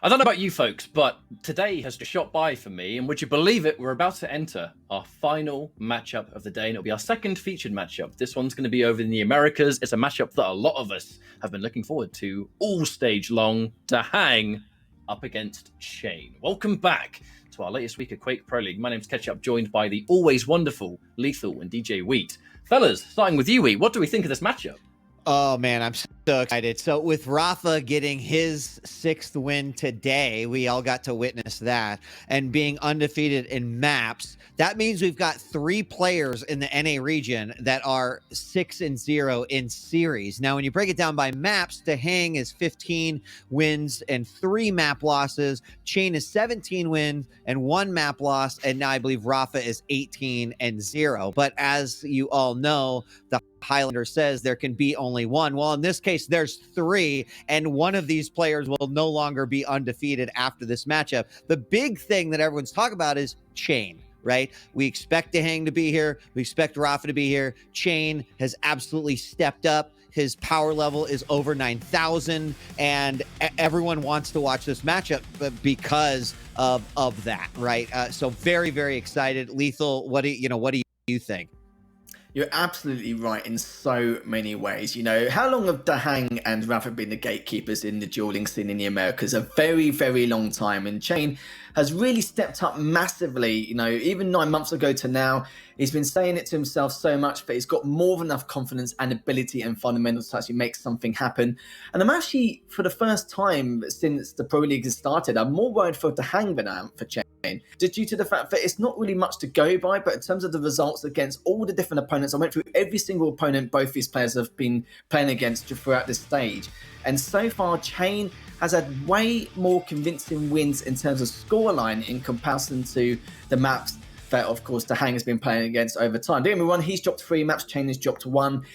I don't know about you folks, but today has just shot by for me, and would you believe it, we're about to enter our final matchup of the day, and it'll be our second featured matchup. This one's going to be over in the Americas. It's a matchup that a lot of us have been looking forward to all stage long. DaHanG up against cha1n. Welcome back to our latest week of Quake Pro League. My name's Ketchup, joined by the always wonderful, lethal, and DJ Wheat. Fellas, starting with you, Wheat, what do we think of this matchup? Oh, man, I'm so excited. So with Rafa getting his 6th win today, we all got to witness that, and being undefeated in maps, that means we've got 3 players in the NA region that are 6-0 in series. Now, when you break it down by maps, DaHanG is 15 wins and 3 map losses. cha1n is 17 wins and 1 map loss. And now I believe Rafa is 18-0. But as you all know, the Highlander says there can be only one. Well, in this case, there's 3, and one of these players will no longer be undefeated after this matchup. The big thing that everyone's talking about is cha1n, right? We expect DaHanG to be here. We expect Rafa to be here. cha1n has absolutely stepped up. His power level is over 9,000, and everyone wants to watch this matchup because of that, right? So very, very excited. Lethal, what do you think? You're absolutely right in so many ways. You know, how long have DaHanG and Rafa been the gatekeepers in the dueling scene in the Americas? A very, very long time. And cha1n has really stepped up massively. You know, even 9 months ago to now, he's been saying it to himself so much, but he's got more than enough confidence and ability and fundamentals to actually make something happen. And I'm actually, for the first time since the Pro League has started, I'm more worried for DaHanG than I am for cha1n, just due to the fact that it's not really much to go by. But in terms of the results against all the different opponents, I went through every single opponent both these players have been playing against throughout this stage. And so far, cha1n has had way more convincing wins in terms of scoreline in comparison to the maps that, of course, DaHanG has been playing against over time. Don't get me wrong, he's dropped 3 maps, cha1n has dropped 1.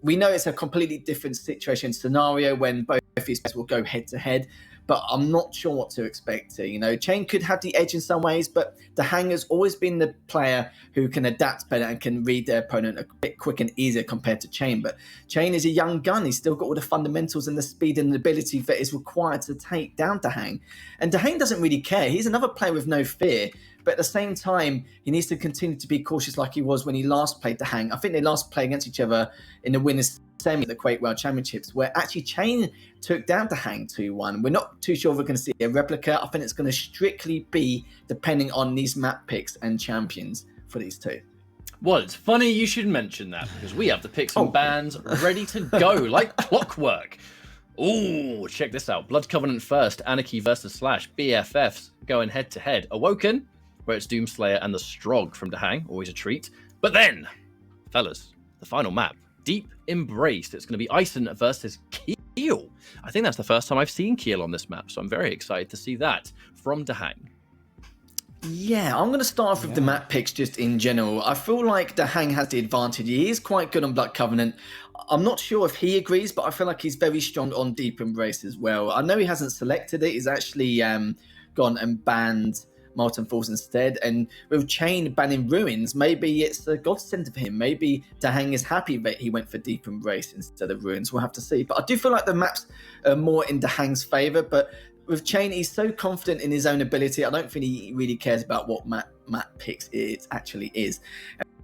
We know it's a completely different situation scenario when both these players will go head to head, but I'm not sure what to expect here. You know, cha1n could have the edge in some ways, but DaHanG has always been the player who can adapt better and can read their opponent a bit quick and easier compared to cha1n. But cha1n is a young gun. He's still got all the fundamentals and the speed and the ability that is required to take down DaHanG. And DaHanG doesn't really care. He's another player with no fear. But at the same time, he needs to continue to be cautious like he was when he last played DaHanG. I think they last played against each other in the winners' semi at the Quake World Championships, where actually cha1n took down DaHanG 2-1. We're not too sure if we're going to see a replica. I think it's going to strictly be depending on these map picks and champions for these two. Well, it's funny you should mention that, because we have the picks and bans ready to go like clockwork. Ooh, check this out. Blood Covenant first, Anarchy versus Slash, BFFs going head to head. Awoken, where it's Doomslayer and the Strog from DaHanG, always a treat. But then, fellas, the final map, Deep Embrace. It's going to be cha1n versus Keel. I think that's the first time I've seen Keel on this map, so I'm very excited to see that from DaHanG. Yeah, I'm going to start off with the map picks just in general. I feel like DaHanG has the advantage. He is quite good on Blood Covenant. I'm not sure if he agrees, but I feel like he's very strong on Deep Embrace as well. I know he hasn't selected it. He's actually gone and banned Molten Falls instead. And with cha1n banning Ruins, maybe it's a godsend for him. Maybe DaHanG is happy that he went for Deep Embrace instead of Ruins. We'll have to see. But I do feel like the maps are more in DaHanG's favour. But with cha1n, he's so confident in his own ability. I don't think he really cares about what map picks it actually is.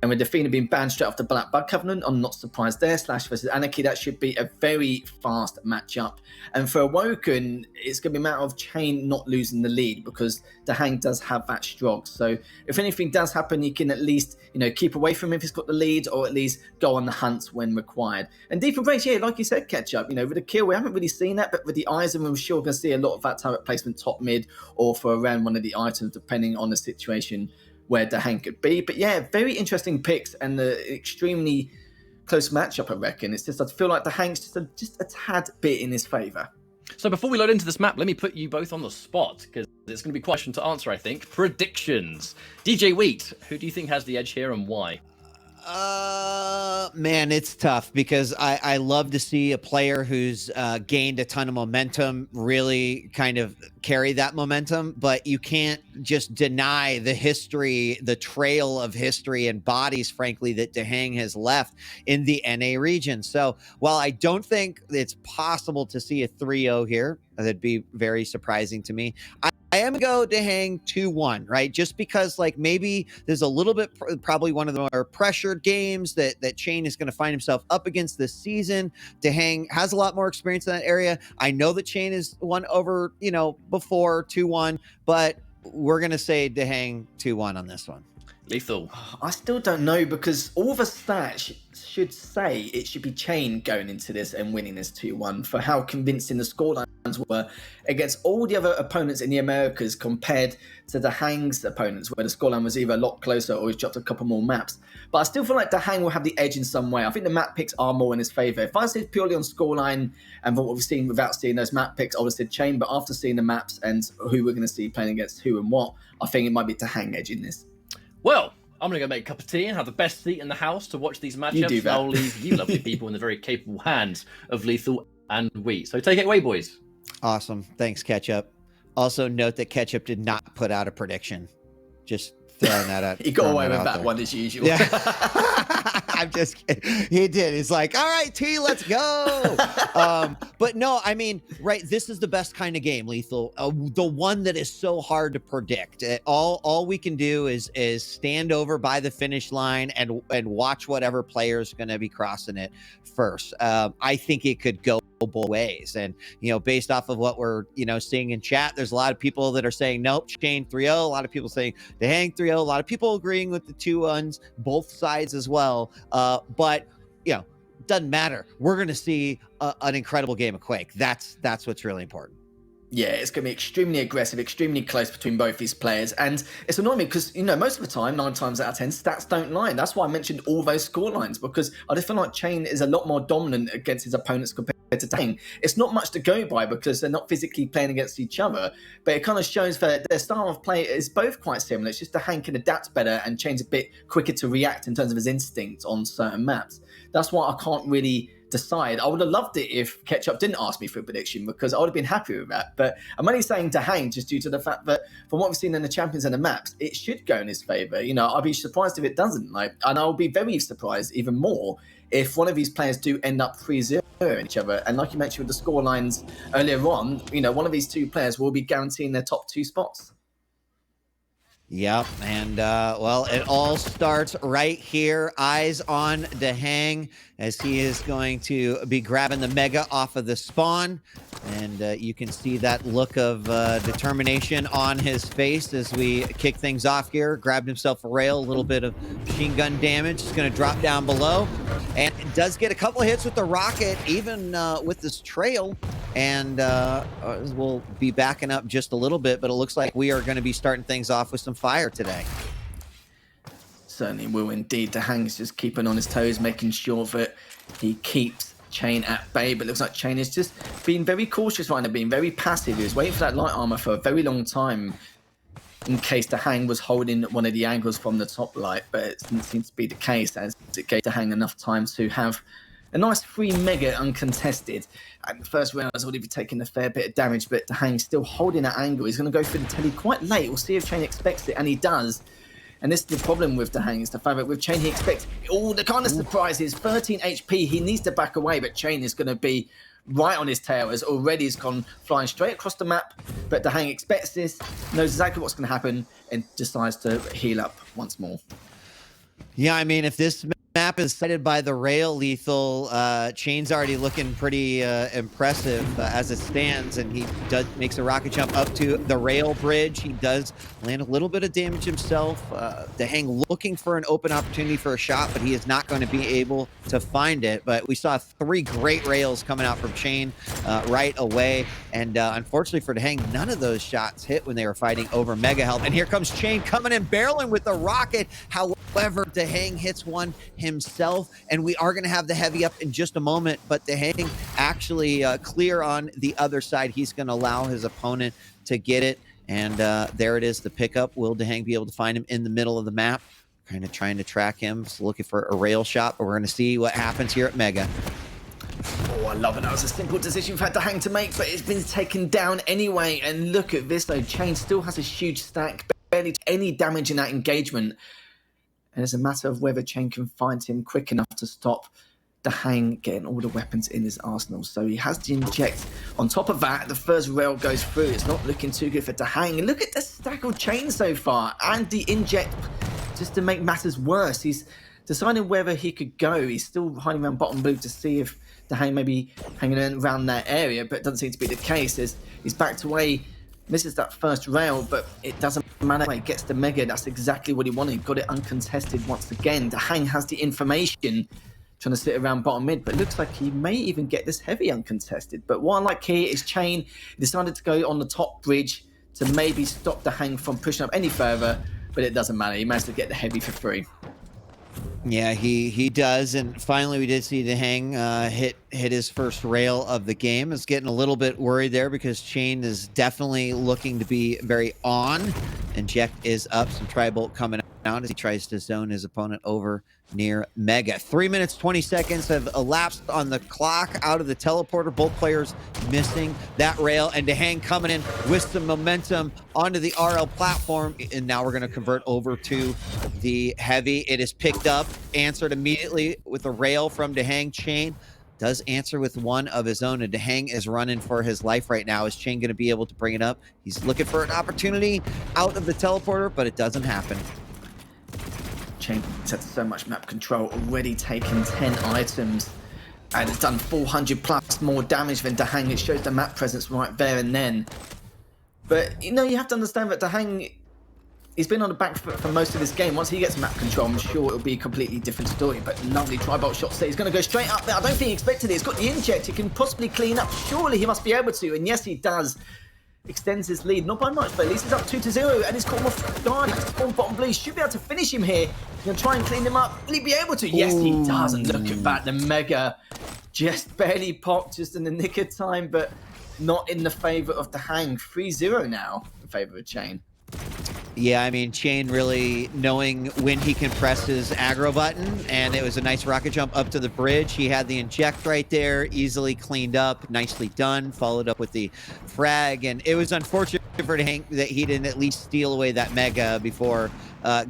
And with Defina being banned straight after Blood Covenant, I'm not surprised there. Slash versus Anarchy, that should be a very fast matchup. And for Awoken, it's going to be a matter of cha1n not losing the lead, because DaHanG does have that Strog. So if anything does happen, you can at least, you know, keep away from him if he's got the lead, or at least go on the hunt when required. And Deep Embrace, yeah, like you said, Ketchup, you know, with the kill, we haven't really seen that, but with the eyes, and we're sure going to see a lot of that turret placement top mid, or for around one of the items, depending on the situation where DaHanG could be. But yeah, very interesting picks and the extremely close matchup, I reckon. It's just, I feel like DaHanG's just a tad bit in his favour. So before we load into this map, let me put you both on the spot, because it's going to be a question to answer, I think. Predictions. DJ Wheat, who do you think has the edge here and why? Man, it's tough because I love to see a player who's gained a ton of momentum really kind of carry that momentum, but you can't just deny the history, the trail of history and bodies, frankly, that DaHanG has left in the NA region. So while I don't think it's possible to see a 3-0 here, that'd be very surprising to me. I am going to go DaHanG 2-1, right? Just because, like, maybe there's a little bit, probably one of the more pressured games that cha1n is going to find himself up against this season. DaHanG has a lot more experience in that area. I know that cha1n has won over, before 2-1, but we're going to say DaHanG 2-1 on this one. Lethal. I still don't know because all the stats should say it should be cha1n going into this and winning this 2-1 for how convincing the scorelines were against all the other opponents in the Americas compared to DaHanG's opponents, where the scoreline was either a lot closer or he's dropped a couple more maps. But I still feel like DaHanG will have the edge in some way. I think the map picks are more in his favour. If I said purely on scoreline and what we've seen without seeing those map picks, I would have said cha1n. But after seeing the maps and who we're going to see playing against who and what, I think it might be DaHanG edge in this. Well, I'm going to go make a cup of tea and have the best seat in the house to watch these matchups. You do that. I'll leave you lovely people in the very capable hands of Lethal and Wheat. So take it away, boys. Awesome. Thanks, Ketchup. Also note that Ketchup did not put out a prediction. Just throwing that out. He got away with that one as usual. Yeah. I'm just kidding. He did. He's like, all right, T, let's go. But no, I mean, right, this is the best kind of game, Lethal. The one that is so hard to predict. All we can do is stand over by the finish line and watch whatever player's going to be crossing it first. I think it could go both ways. And, based off of what we're, seeing in chat, there's a lot of people that are saying, nope, cha1n 3-0. A lot of people saying DaHanG 3-0. A lot of people agreeing with the 2-1s, both sides as well. But, doesn't matter. We're going to see an incredible game of Quake. That's what's really important. Yeah, it's going to be extremely aggressive, extremely close between both these players. And it's annoying me because, most of the time, 9 times out of 10, stats don't lie. That's why I mentioned all those score lines, because I just feel like cha1n is a lot more dominant against his opponents compared to DaHanG. It's not much to go by because they're not physically playing against each other, but it kind of shows that their style of play is both quite similar. It's just DaHanG can adapt better and cha1n's a bit quicker to react in terms of his instinct on certain maps. That's why I can't really decide. I would have loved it if Ketchup didn't ask me for a prediction because I would have been happy with that. But I'm only saying DaHanG just due to the fact that from what we've seen in the champions and the maps, it should go in his favour. I'd be surprised if it doesn't. And I'll be very surprised even more if one of these players do end up 3-0 in each other. And like you mentioned with the score lines earlier on, one of these two players will be guaranteeing their top 2 spots. Yep, and well, it all starts right here. Eyes on DaHanG as he is going to be grabbing the Mega off of the spawn. And you can see that look of determination on his face as we kick things off here. Grabbed himself a rail, a little bit of machine gun damage. He's going to drop down below. And does get a couple of hits with the rocket, even with this trail. And we'll be backing up just a little bit, but it looks like we are going to be starting things off with some fire today. Certainly will indeed. DaHanG is just keeping on his toes, making sure that he keeps cha1n at bay, but it looks like cha1n is just being very cautious right now, being very passive. He was waiting for that light armor for a very long time in case DaHanG was holding one of the angles from the top light, but it didn't seem to be the case, as it gave DaHanG enough time to have a nice free Mega uncontested. And the first round has already taken a fair bit of damage, but DaHanG still holding that angle. He's going to go for the telly quite late. We'll see if cha1n expects it, and he does. And this is the problem with DaHanG, is the fact that with cha1n he expects all the kind of surprises. 13 HP, he needs to back away, but cha1n is going to be right on his tail, as already has gone flying straight across the map. But DaHanG expects this, knows exactly what's going to happen, and decides to heal up once more. Yeah, I mean, if this map is sighted by the rail, Lethal, cha1n's already looking pretty impressive as it stands, and he makes a rocket jump up to the rail bridge. He does land a little bit of damage himself. DaHanG looking for an open opportunity for a shot, but he is not going to be able to find it. But we saw 3 great rails coming out from cha1n right away, and unfortunately for DaHanG, none of those shots hit when they were fighting over Mega Health. And here comes cha1n coming in, barreling with the rocket. However, DaHanG hits one himself, and we are going to have the heavy up in just a moment, but DaHanG actually clear on the other side. He's going to allow his opponent to get it, and there it is, the pickup. Will DaHanG be able to find him in the middle of the map? kind of trying to track him, just looking for a rail shot, but we're going to see what happens here at Mega. Oh, I love it. That was a simple decision for DaHanG to make, but it's been taken down anyway. And look at this, though. cha1n still has a huge stack, barely any damage in that engagement. And it's a matter of whether cha1n can find him quick enough to stop DaHanG getting all the weapons in his arsenal. So he has to inject. On top of that, the first rail goes through. It's not looking too good for DaHanG. And look at the stack of cha1n so far. And the inject, just to make matters worse, he's deciding whether he could go. He's still hiding around bottom blue to see if DaHanG may be hanging around that area, but it doesn't seem to be the case. As he's backed away, misses that first rail, but it doesn't matter. He gets the Mega. That's exactly what he wanted. Got it uncontested once again. DaHanG has the information, trying to sit around bottom mid, but looks like he may even get this heavy uncontested. But what I like here is cha1n decided to go on the top bridge to maybe stop DaHanG from pushing up any further, but it doesn't matter. He managed to get the heavy for free. Yeah, he does, and finally we did see DaHanG hit his first rail of the game. Is getting a little bit worried there because cha1n is definitely looking to be very on. Inject is up, some Tri-Bolt coming out as he tries to zone his opponent over near Mega. 3 minutes 20 seconds have elapsed on the clock out of the teleporter. Both players missing that rail, and DaHanG coming in with some momentum onto the RL platform. And now we're going to convert over to the heavy. It is picked up, answered immediately with a rail from DaHanG. cha1n does answer with one of his own, and DaHanG is running for his life right now. Is cha1n going to be able to bring it up? He's looking for an opportunity out of the teleporter, but it doesn't happen. cha1n has so much map control, already taken 10 items, and it's done 400 plus more damage than DaHanG. It shows the map presence right there and then. But, you know, you have to understand that DaHanG, he's been on the back foot for most of this game. Once he gets map control, I'm sure it'll be a completely different story. But lovely Tri-Bolt shot there. He's going to go straight up there. I don't think he expected it. He's got the inject. He can possibly clean up. Surely he must be able to. And yes, he does. Extends his lead, not by much, but at least he's up 2-0, and he's caught him off guard. Spawn bottom blue, should be able to finish him here. He's going to try and clean him up. Will he be able to? Yes, he does. And look at that, the Mega just barely popped, just in the nick of time, but not in the favour of DaHanG. 3-0 now in favour of cha1n. Yeah, I mean, cha1n really knowing when he can press his aggro button, and it was a nice rocket jump up to the bridge. He had the inject right there, easily cleaned up, nicely done, followed up with the frag, and it was unfortunate for DaHanG that he didn't at least steal away that Mega before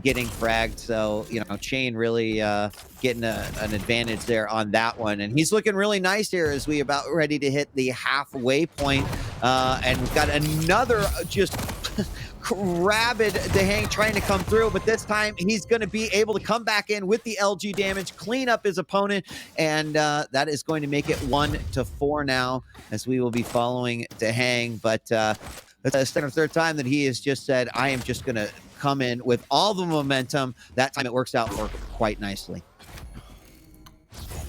getting fragged. So, you know, cha1n really getting an advantage there on that one, and he's looking really nice here as we about ready to hit the halfway point, and we've got another just rabid DaHanG trying to come through, but this time he's going to be able to come back in with the LG damage, clean up his opponent, and that is going to make it 1-4 now, as we will be following DaHanG. But it's the second or third time that he has just said, I am just going to come in with all the momentum. That time it works out for quite nicely.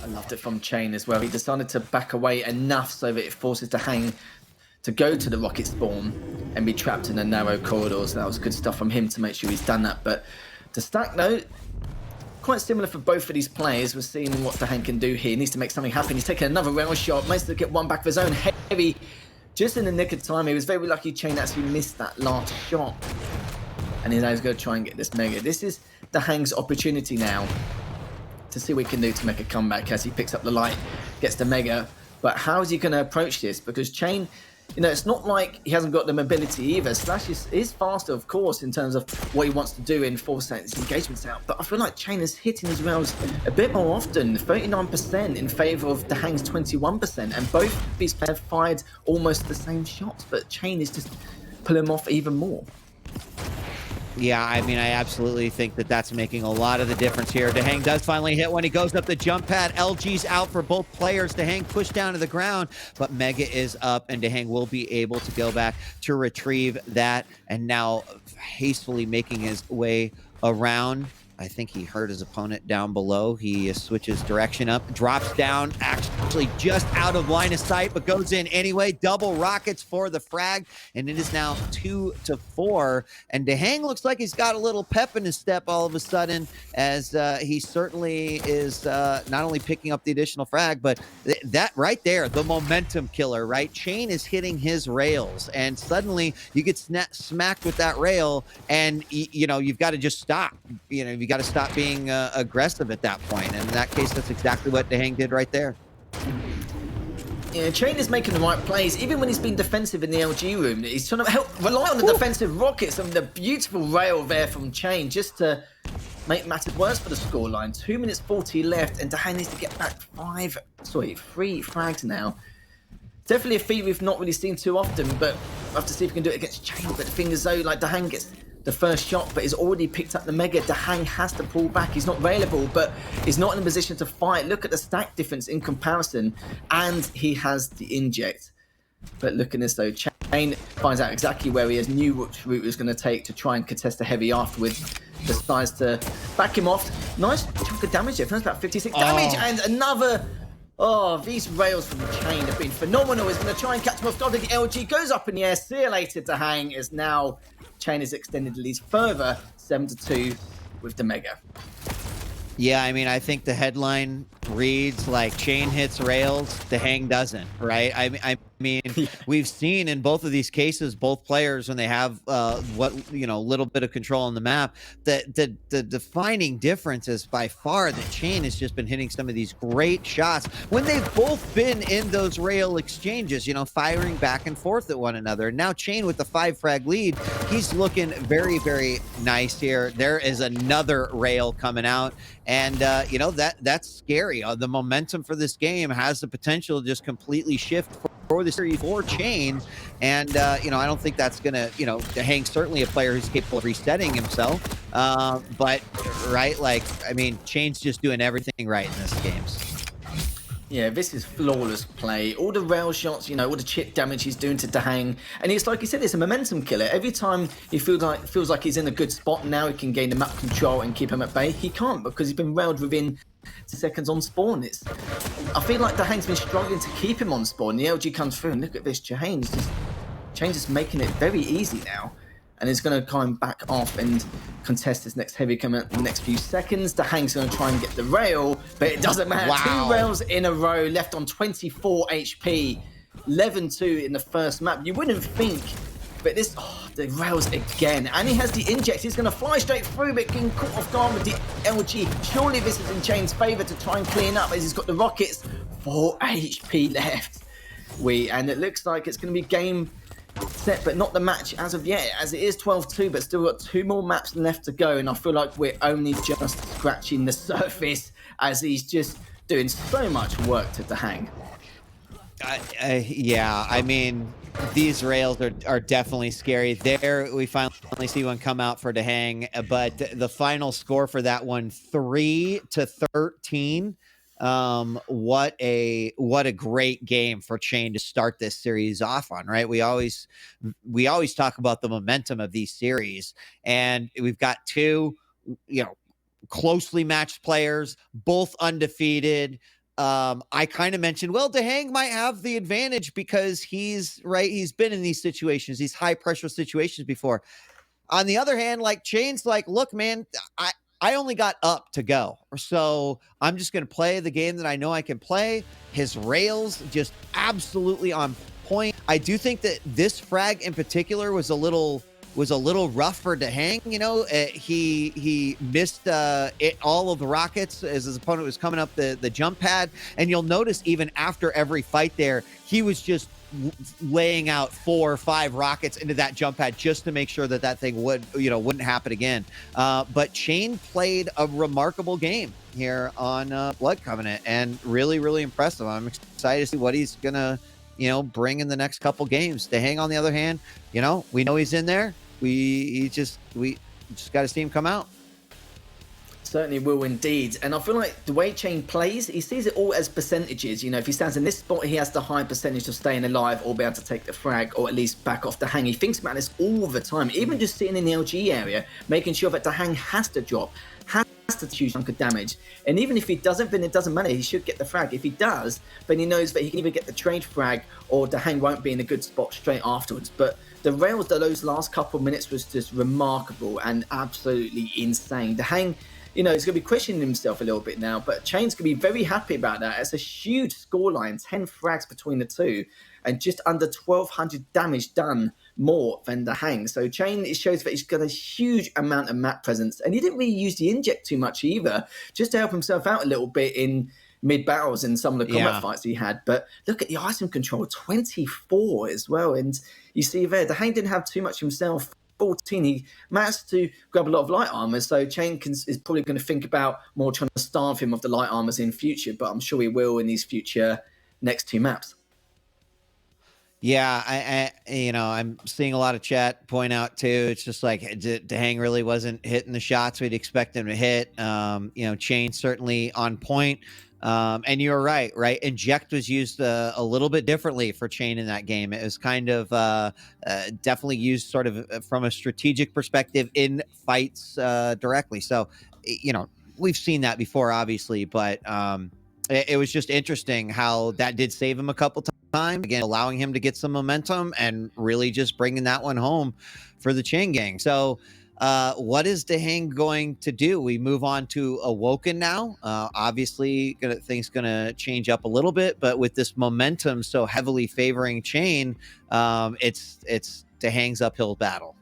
I loved it from cha1n as well. He decided to back away enough so that it forces DaHanG to go to the rocket spawn and be trapped in the narrow corridors. That was good stuff from him to make sure he's done that. But the stack, though, quite similar for both of these players. We're seeing what DaHanG can do here. He needs to make something happen. He's taking another rail shot, managed to get one back of his own. Heavy, just in the nick of time. He was very lucky cha1n actually missed that last shot. And he's going to try and get this Mega. This is DaHanG's opportunity now to see what he can do to make a comeback as he picks up the light, gets the Mega. But how is he going to approach this? Because cha1n, you know, it's not like he hasn't got the mobility either. Slash is faster, of course, in terms of what he wants to do in forcing his engagements out. But I feel like cha1n is hitting his rails a bit more often, 39% in favour of DaHanG's 21%. And both these players fired almost the same shots, but cha1n is just pulling them off even more. Yeah, I mean, I absolutely think that that's making a lot of the difference here. DaHanG does finally hit when he goes up the jump pad. LG's out for both players. DaHanG pushed down to the ground, but Mega is up, and DaHanG will be able to go back to retrieve that, and now hastily making his way around. I think he hurt his opponent down below. He switches direction up, drops down, actually just out of line of sight, but goes in anyway. Double rockets for the frag, and it is now 2-4. And DaHanG looks like he's got a little pep in his step all of a sudden, as he certainly is not only picking up the additional frag, but that right there, the momentum killer, right? cha1n is hitting his rails, and suddenly you get smacked with that rail, and you know, you've got to just stop. You know, you got to stop being aggressive at that point. And in that case, that's exactly what DaHanG did right there. Yeah, cha1n is making the right plays, even when he's been defensive in the LG room. He's trying to rely on the defensive rockets and the beautiful rail there from cha1n just to make matters worse for the scoreline. 2 minutes 40 left, and DaHanG needs to get back 3 frags now. Definitely a feat we've not really seen too often, but we'll have to see if we can do it against cha1n. But the thing is, though, like DaHanG gets the first shot, but he's already picked up the Mega. DaHanG has to pull back. He's not available, but he's not in a position to fight. Look at the stack difference in comparison, and he has the inject. But look at this, though. cha1n finds out exactly where he is, knew which route he was going to take to try and contest the heavy afterwards. Decides to back him off. Nice chunk of damage there. That's about 56 damage, and another... Oh, these rails from cha1n have been phenomenal. He's going to try and catch him off guard. The LG goes up in the air. See you later, DaHanG, as now cha1n has extended the lead further, 7-2 with the Mega. Yeah, I mean, I think the headline reads like cha1n hits rails, DaHanG doesn't, right? I mean, we've seen in both of these cases, both players, when they have little bit of control on the map, that the defining difference is by far that cha1n has just been hitting some of these great shots when they've both been in those rail exchanges, firing back and forth at one another. Now cha1n with the 5 frag lead, he's looking very, very nice here. There is another rail coming out, and that's scary. The momentum for this game has the potential to just completely shift for the series for cha1n, and I don't think that's gonna, DaHanG certainly a player who's capable of resetting himself, but right, like, I mean, cha1n's just doing everything right in this game. Yeah, this is flawless play. All the rail shots, all the chip damage he's doing to DaHanG. And it's like you said, it's a momentum killer. Every time he feels like he's in a good spot, now he can gain the map control and keep him at bay. He can't, because he's been railed within seconds on spawn. I feel like DaHanG's been struggling to keep him on spawn. The LG comes through, and look at this. cha1n's just making it very easy now. And he's going to climb back off and contest his next heavy coming in the next few seconds. DaHanG's going to try and get the rail, but it doesn't matter. Wow. 2 rails in a row, left on 24 HP. 11-2 in the first map. You wouldn't think, but the rails again. And he has the inject. He's going to fly straight through, but getting caught off guard with the LG. Surely this is in cha1n's favor to try and clean up, as he's got the rockets. 4 HP left. And it looks like it's going to be game set, but not the match as of yet, as it is 12-2, but still got 2 more maps left to go, and I feel like we're only just scratching the surface, as he's just doing so much work to DaHanG. Yeah, I mean, these rails are definitely scary. There, we finally see one come out for DaHanG, but the final score for that one, 3-13. What a great game for cha1n to start this series off on, right? We always talk about the momentum of these series, and we've got 2, closely matched players, both undefeated. I kind of mentioned, well, DaHanG might have the advantage because he's been in these situations, these high pressure situations before. On the other hand, like cha1n's like, look, man, I only got up to go, so I'm just going to play the game that I know I can play. His rails just absolutely on point. I do think that this frag in particular was a little rough for DaHanG. He missed all of the rockets as his opponent was coming up the jump pad, and you'll notice even after every fight there, he was just laying out 4 or 5 rockets into that jump pad just to make sure that thing wouldn't happen again. But cha1n played a remarkable game here on Blood Covenant, and really, really impressive. I'm excited to see what he's gonna bring in the next couple games. DaHanG, on the other hand, we know he's in there. We just got to see him come out. Certainly will indeed. And I feel like the way cha1n plays, he sees it all as percentages. If he stands in this spot, he has the high percentage of staying alive or be able to take the frag, or at least back off DaHanG. He thinks about this all the time, even just sitting in the LG area, making sure that DaHanG has to drop, has to choose chunk of damage. And even if he doesn't, then it doesn't matter. He should get the frag. If he does, then he knows that he can either get the trade frag or DaHanG won't be in a good spot straight afterwards. But the rails those last couple of minutes was just remarkable and absolutely insane. DaHanG, he's going to be questioning himself a little bit now, but cha1n's going to be very happy about that. It's a huge scoreline, 10 frags between the two, and just under 1,200 damage done more than DaHanG. So cha1n, it shows that he's got a huge amount of map presence, and he didn't really use the inject too much either, just to help himself out a little bit in mid battles in some of the combat fights he had. But look at the item control, 24 as well, and you see there, DaHanG didn't have too much himself. 14, he managed to grab a lot of light armor, so cha1n is probably going to think about more trying to starve him of the light armors in future, but I'm sure he will in these future next 2 maps. Yeah, I'm seeing a lot of chat point out too. It's just like DaHanG really wasn't hitting the shots we'd expect him to hit. cha1n certainly on point. And you're right? Inject was used a little bit differently for cha1n in that game. It was kind of definitely used sort of from a strategic perspective in fights directly. So, we've seen that before, obviously, but it was just interesting how that did save him a couple times. Again, allowing him to get some momentum and really just bringing that one home for the cha1n gang. So, what is DaHanG going to do? We move on to Awoken now. Obviously, things gonna change up a little bit, but with this momentum so heavily favoring cha1n, it's DaHanG's uphill battle.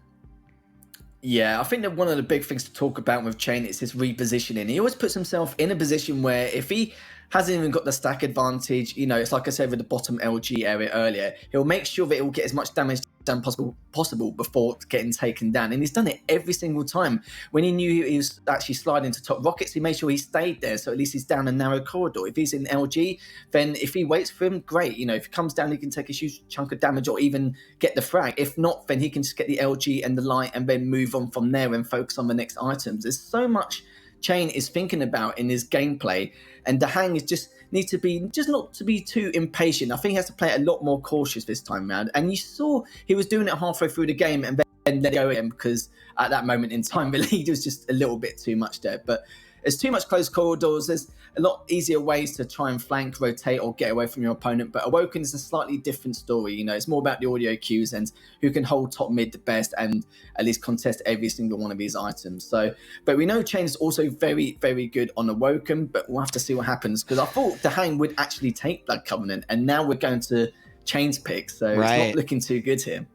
Yeah, I think that one of the big things to talk about with cha1n is his repositioning. He always puts himself in a position where if he hasn't even got the stack advantage, it's like I said with the bottom LG area earlier, he'll make sure that it will get as much damage done possible before getting taken down. And he's done it every single time. When he knew he was actually sliding to top rockets, he made sure he stayed there, so at least he's down a narrow corridor. If he's in LG, then if he waits for him, great. If he comes down, he can take a huge chunk of damage or even get the frag. If not, then he can just get the LG and the light and then move on from there and focus on the next items. There's so much cha1n is thinking about in his gameplay, and DaHanG is just needs to be not to be too impatient. I think he has to play a lot more cautious this time around, and you saw he was doing it halfway through the game and then let it go again, because at that moment in time the lead was just a little bit too much there. But there's too much close corridors. There's a lot easier ways to try and flank, rotate, or get away from your opponent. But Awoken is a slightly different story. It's more about the audio cues and who can hold top mid the best and at least contest every single one of these items. So, but we know cha1n is also very, very good on Awoken, but we'll have to see what happens, because I thought DaHanG would actually take Blood Covenant, and now we're going to cha1n's pick. So it's not looking too good here.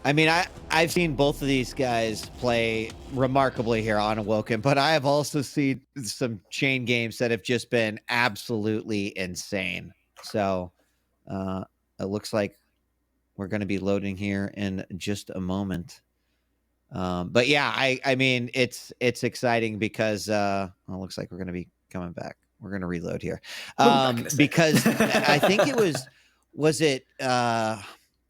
I mean, I've seen both of these guys play remarkably here on Awoken, but I have also seen some cha1n games that have just been absolutely insane. So it looks like we're going to be loading here in just a moment. But yeah, I mean, it's exciting because it looks like we're going to be coming back. We're going to reload here because I think it was it.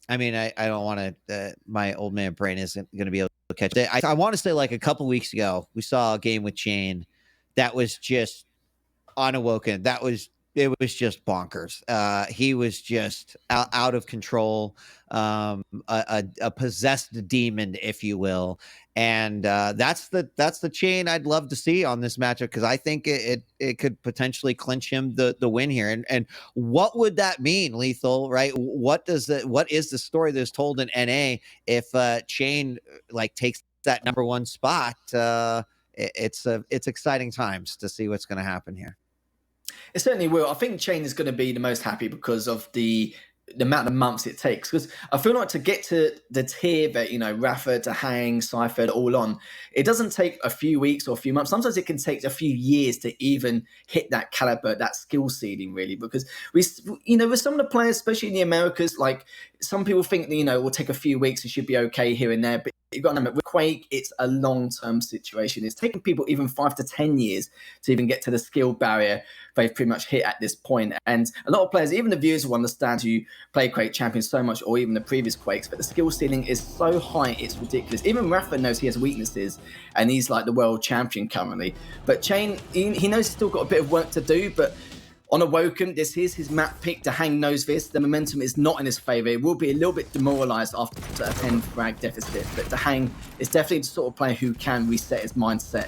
I mean, I don't want to, my old man brain isn't going to be able to catch it. I want to say like a couple weeks ago, we saw a game with cha1n that was just on Awoken. It was just bonkers. He was just out of control, a possessed demon, if you will. And that's the cha1n I'd love to see on this matchup, because I think it could potentially clinch him the win here. And what would that mean, Lethal? Right? What is the story that's told in NA if cha1n takes that #1 spot? It's exciting times to see what's going to happen here. It certainly will. I think cha1n is going to be the most happy because of the amount of months it takes. Because I feel like to get to the tier that, Rafa, DaHanG, Cypher, all on, it doesn't take a few weeks or a few months. Sometimes it can take a few years to even hit that caliber, that skill ceiling, really. Because with some of the players, especially in the Americas, like some people think that, it will take a few weeks, it should be okay here and there. But you've got to remember, with Quake, it's a long-term situation. It's taking people even 5 to 10 years to even get to the skill barrier they've pretty much hit at this point. And a lot of players, even the viewers, will understand who play Quake Champions so much, or even the previous Quakes, but the skill ceiling is so high, it's ridiculous. Even Rafa knows he has weaknesses, and he's like the world champion currently. But cha1n, he knows he's still got a bit of work to do, but on Awoken, this is his map pick. DaHanG knows this. The momentum is not in his favor. It will be a little bit demoralized after a 10 frag deficit, but DaHanG is definitely the sort of player who can reset his mindset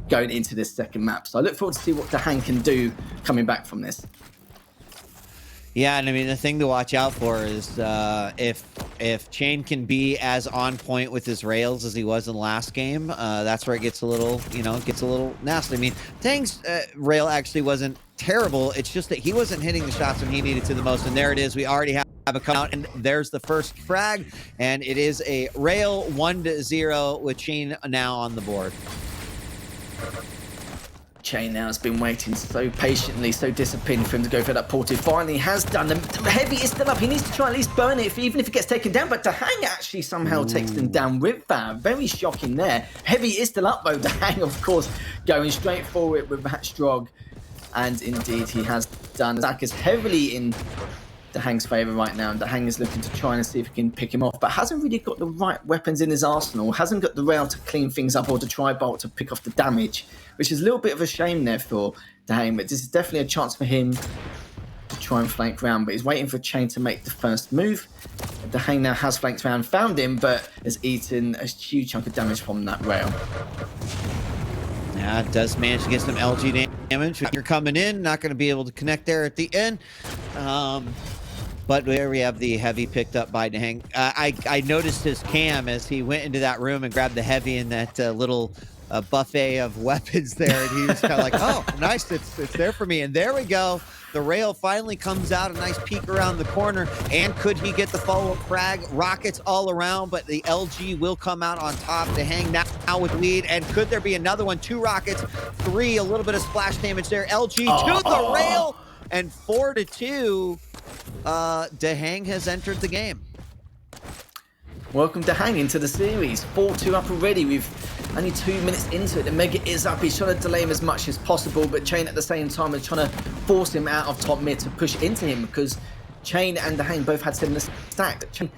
going into this second map. So I look forward to see what DaHanG can do coming back from this. Yeah, and I mean, the thing to watch out for is if cha1n can be as on point with his rails as he was in the last game, that's where it gets a little, nasty. I mean, DaHanG's rail actually wasn't terrible. It's just that he wasn't hitting the shots when he needed to the most. And there it is. We already have a come out, and there's the first frag, and it is a rail 1-0 with cha1n now on the board. cha1n now has been waiting so patiently, so disciplined for him to go for that portal. Finally has done. The heavy is still up. He needs to try at least burn it, even if it gets taken down. But DaHanG actually somehow takes them down with that. Very shocking there. Heavy is still up though. DaHanG, of course, going straight forward with that Strog. And indeed, he has done. Zach is heavily in DaHanG's favour right now, and DaHanG is looking to try and see if he can pick him off, but hasn't really got the right weapons in his arsenal, hasn't got the rail to clean things up or to try bolt to pick off the damage, which is a little bit of a shame there for DaHanG, but this is definitely a chance for him to try and flank round, but he's waiting for cha1n to make the first move. DaHanG now has flanked round, found him, but has eaten a huge chunk of damage from that rail. Yeah, it does manage to get some LG damage. You're coming in, not going to be able to connect there at the end. But there we have the heavy picked up by DaHanG. I noticed his cam as he went into that room and grabbed the heavy in that little buffet of weapons there. And he was kind of like, oh, nice, it's there for me. And there we go. The rail finally comes out, a nice peek around the corner. And could he get the follow-up frag? Rockets all around, but the LG will come out on top. DaHanG now with lead. And could there be another one? 2 rockets, 3, a little bit of splash damage there. LG to the rail, and 4-2. DaHanG has entered the game. Welcome DaHanG into the series. 4-2 up already. We've only 2 minutes into it. The Mega is up. He's trying to delay him as much as possible, but cha1n at the same time is trying to force him out of top mid to push into him, because cha1n and DaHanG both had similar stack. cha1n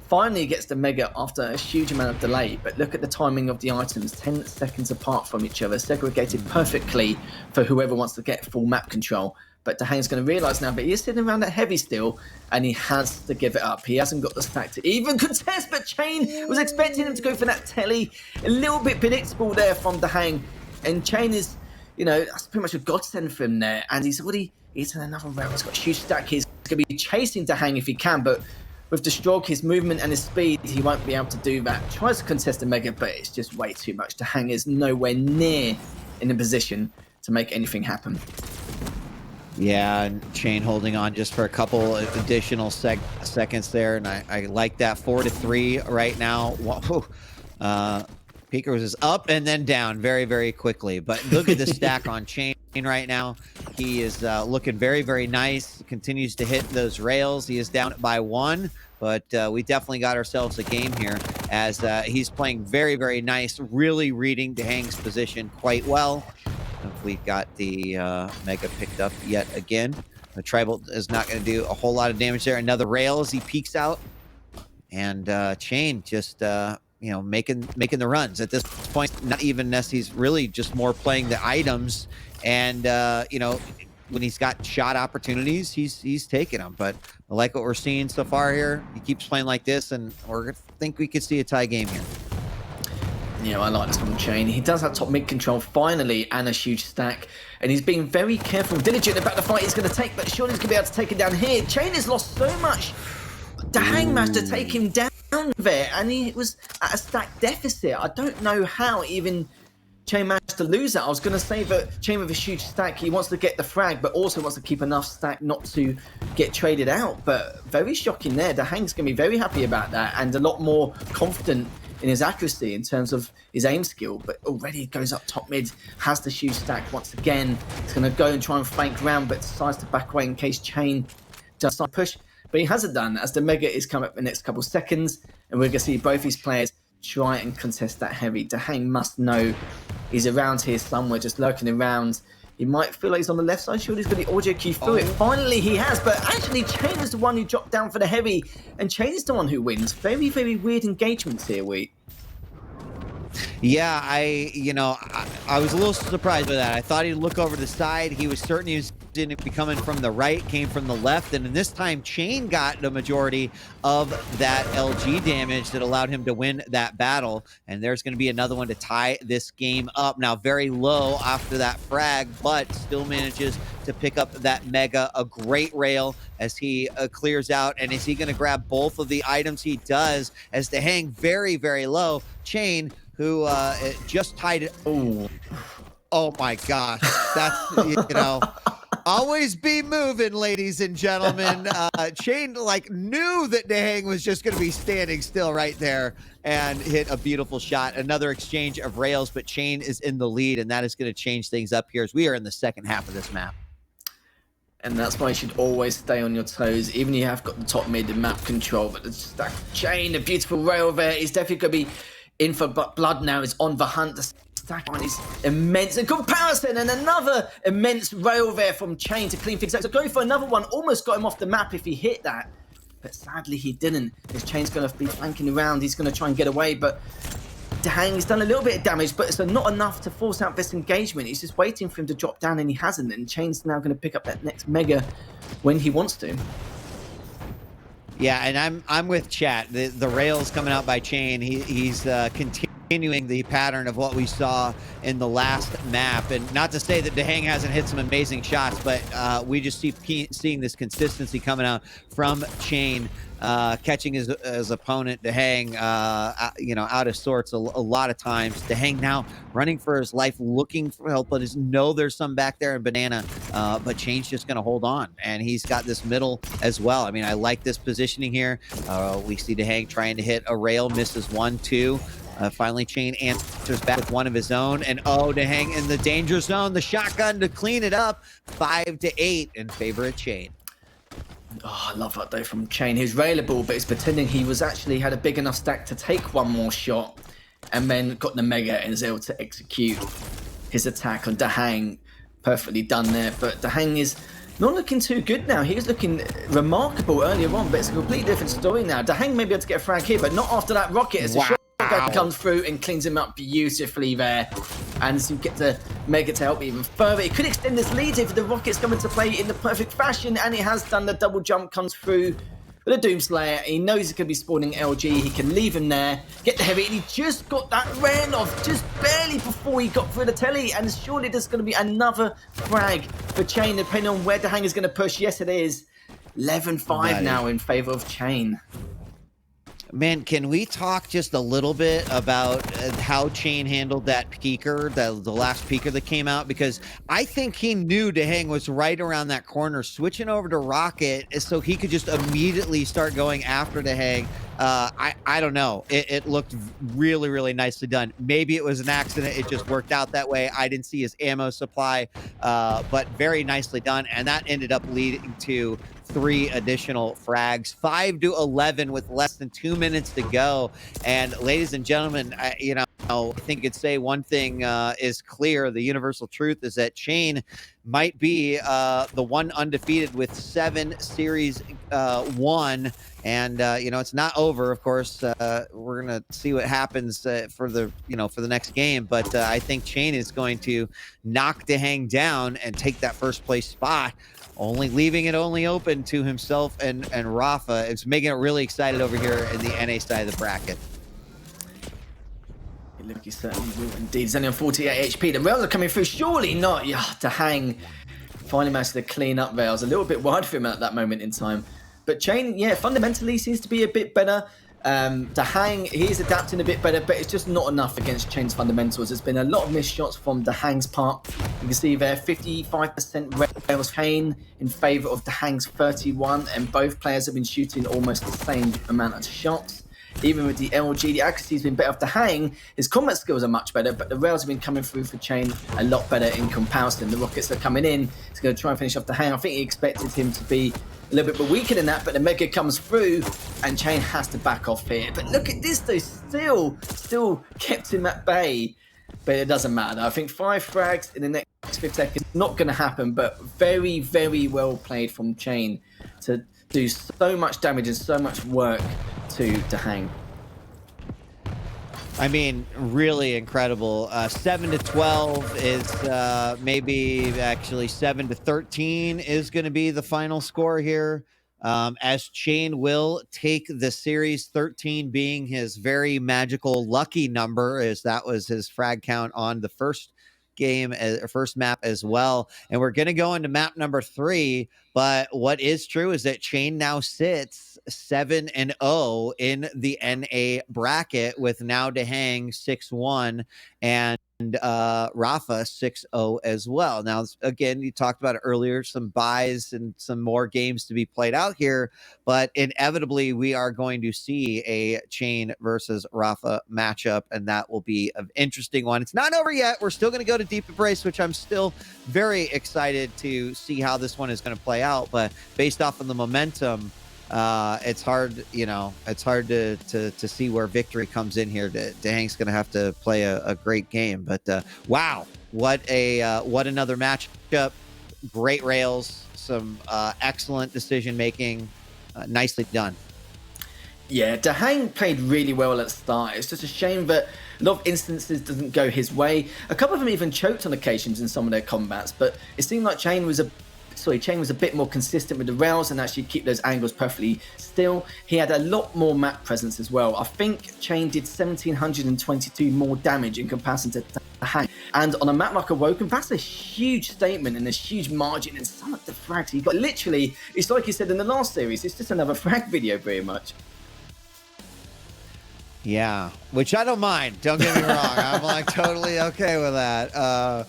finally gets the Mega after a huge amount of delay, but look at the timing of the items, 10 seconds apart from each other, segregated perfectly for whoever wants to get full map control. But DaHanG's going to realise now, but he is sitting around that heavy still, and he has to give it up. He hasn't got the stack to even contest, but cha1n was expecting him to go for that telly. A little bit predictable there from DaHanG, and cha1n is, you know, that's pretty much a godsend for him there, and he's already eaten another round. He's got a huge stack. He's going to be chasing DaHanG if he can, but with the Strog, his movement and his speed, he won't be able to do that. Tries to contest the Mega, but it's just way too much. DaHanG is nowhere near in a position to make anything happen. Yeah, and cha1n holding on just for a couple additional seconds there, and I like that. 4-3 right now. Peekers is up and then down very, very quickly. But look at the stack on cha1n right now. He is looking very, very nice. Continues to hit those rails. He is down by 1, but we definitely got ourselves a game here as he's playing very, very nice, really reading DaHanG's position quite well. We've got the Mega picked up yet again. The Tribal is not going to do a whole lot of damage there. Another rail as he peeks out. And cha1n just, you know, making the runs. At this point, not even necessarily, he's really just more playing the items. And, you know, when he's got shot opportunities, he's taking them. But I like what we're seeing so far here. He keeps playing like this, and I think we could see a tie game here. Yeah, I like this from cha1n. He does have top mid control finally and a huge stack. And he's being very careful and diligent about the fight he's going to take, but surely he's going to be able to take it down here. cha1n has lost so much. DaHanG managed to take him down there, and he was at a stack deficit. I don't know how even cha1n managed to lose that. I was going to say that cha1n with a huge stack, he wants to get the frag, but also wants to keep enough stack not to get traded out. But very shocking there. DaHanG's going to be very happy about that, and a lot more confident in his accuracy in terms of his aim skill, but already goes up top mid, has the huge stack once again. He's going to go and try and flank round, but decides to back away in case cha1n does not push. But he hasn't done, as the Mega is coming up in the next couple of seconds, and we're going to see both these players try and contest that heavy. DaHanG must know he's around here somewhere, just lurking around. He might feel like he's on the left side. Surely he's got the audio key through it. Finally, he has. But actually, cha1n is the one who dropped down for the heavy. And cha1n is the one who wins. Very, very weird engagements here, Yeah, I was a little surprised by that. I thought he'd look over the side. He was certain he was didn't be coming from the right, came from the left, and in this time cha1n got the majority of that LG damage that allowed him to win that battle. And there's going to be another one to tie this game up. Now very low after that frag, but still manages to pick up that Mega. A great rail as he clears out. And is he going to grab both of the items? He does, as DaHanG very, very low. cha1n, who just tied it. Oh my gosh, that's, you know, Always be moving, ladies and gentlemen. cha1n like knew that DaHanG was just going to be standing still right there and hit a beautiful shot. Another exchange of rails, but cha1n is in the lead, and that is going to change things up here as we are in the second half of this map. And that's why you should always stay on your toes, even if you have got the top mid and map control. But it's that cha1n, the beautiful rail there, is definitely going to be in for blood now. Is on the hunt. The stack one is immense. In comparison, and another immense rail there from cha1n to clean things up. So going for another one, almost got him off the map if he hit that. But sadly, he didn't. His cha1n's going to be flanking around. He's going to try and get away, but DaHanG has done a little bit of damage, but it's not enough to force out this engagement. He's just waiting for him to drop down, and he hasn't. And cha1n's now going to pick up that next mega when he wants to. Yeah, and I'm with chat. The rails coming out by cha1n. He's continuing the pattern of what we saw in the last map. And not to say that DaHanG hasn't hit some amazing shots, but we just keep seeing this consistency coming out from cha1n. Catching his opponent DaHanG, out of sorts a lot of times. DaHanG now running for his life, looking for help, but there's some back there in banana. But cha1n's just going to hold on, and he's got this middle as well. I mean, I like this positioning here. We see DaHanG trying to hit a rail, misses 1, 2. Finally, cha1n answers back with one of his own, and DaHanG in the danger zone. The shotgun to clean it up, 5-8 in favor of cha1n. Oh, I love that though from cha1n. He was railable, but he's pretending he was actually had a big enough stack to take one more shot, and then got the mega and is able to execute his attack on DaHanG. Perfectly done there, but DaHanG is not looking too good now. He was looking remarkable earlier on, but it's a completely different story now. DaHanG may be able to get a frag here, but not after that rocket. It's a shot comes through and cleans him up beautifully there, and so you get the mega to help even further. It could extend this lead if the rocket's coming to play in the perfect fashion, and it has done. The double jump comes through with a Doomslayer. He knows he's going to be spawning LG. He can leave him there, get the heavy, and he just got that ran off just barely before he got through the telly. And surely there's going to be another frag for cha1n, depending on where DaHanG is going to push. Yes, it is 11-5 now in favor of cha1n. Man, can we talk just a little bit about how cha1n handled that peeker, the last peeker that came out? Because I think he knew DaHanG was right around that corner, switching over to Rocket so he could just immediately start going after DaHanG. I don't know. It looked really, really nicely done. Maybe it was an accident. It just worked out that way. I didn't see his ammo supply, but very nicely done. And that ended up leading to 3 additional frags, 5-11 with less than 2 minutes to go. And ladies and gentlemen, I think you could say one thing is clear. The universal truth is that cha1n might be the one undefeated with 7 series won. And it's not over, of course. We're gonna see what happens for the next game. But I think cha1n is going to knock DaHanG down and take that first place spot, leaving it open to himself and Rafa. It's making it really excited over here in the NA side of the bracket. Look, he certainly will indeed. He's only on 48 HP. The rails are coming through. Surely not. Yeah, DaHanG finally managed to clean up rails. A little bit wide for him at that moment in time. But cha1n, yeah, fundamentally seems to be a bit better. DaHanG, he's adapting a bit better, but it's just not enough against cha1n's fundamentals. There's been a lot of missed shots from DaHanG's part. You can see there, 55% rails cha1n in favor of DaHanG's 31, and both players have been shooting almost the same amount of shots. Even with the LG, the accuracy has been better for DaHanG. His combat skills are much better, but the rails have been coming through for cha1n a lot better in comparison. The rockets are coming in. He's going to try and finish off DaHanG. I think he expected him to be a little bit weaker than that, but the mega comes through, and cha1n has to back off here. But look at this, though. Still kept him at bay. But it doesn't matter. I think 5 frags in the next 5 seconds, not going to happen, but very, very well played from cha1n to do so much damage and so much work to DaHanG. I mean, really incredible. 7-12 is maybe actually 7-13 is going to be the final score here. As cha1n will take the series, 13 being his very magical lucky number, as that was his frag count on the first game, first map as well. And we're going to go into map number 3. But what is true is that cha1n now sits 7-0 in the NA bracket, with now DaHanG 6-1 and Rafa 6-0 as well. Now, again, you talked about it earlier, some buys and some more games to be played out here, but inevitably we are going to see a cha1n versus Rafa matchup, and that will be an interesting one. It's not over yet. We're still going to go to Deep Embrace, which I'm still very excited to see how this one is going to play out, but based off of the momentum, it's hard, it's hard to see where victory comes in here. DaHanG's going to have to play a great game, but wow, what another matchup. Great rails, some excellent decision making, nicely done. Yeah, DaHanG played really well at the start. It's just a shame that a lot of instances doesn't go his way. A couple of them even choked on occasions in some of their combats, but it seemed like cha1n was a bit more consistent with the rails and actually keep those angles perfectly still. He had a lot more map presence as well. I think cha1n did 1,722 more damage in comparison to DaHanG. And on a map like Awoken, that's a huge statement and a huge margin and some of the frags. He got literally, it's like you said in the last series, it's just another frag video pretty much. Yeah, which I don't mind. Don't get me wrong. I'm like totally okay with that.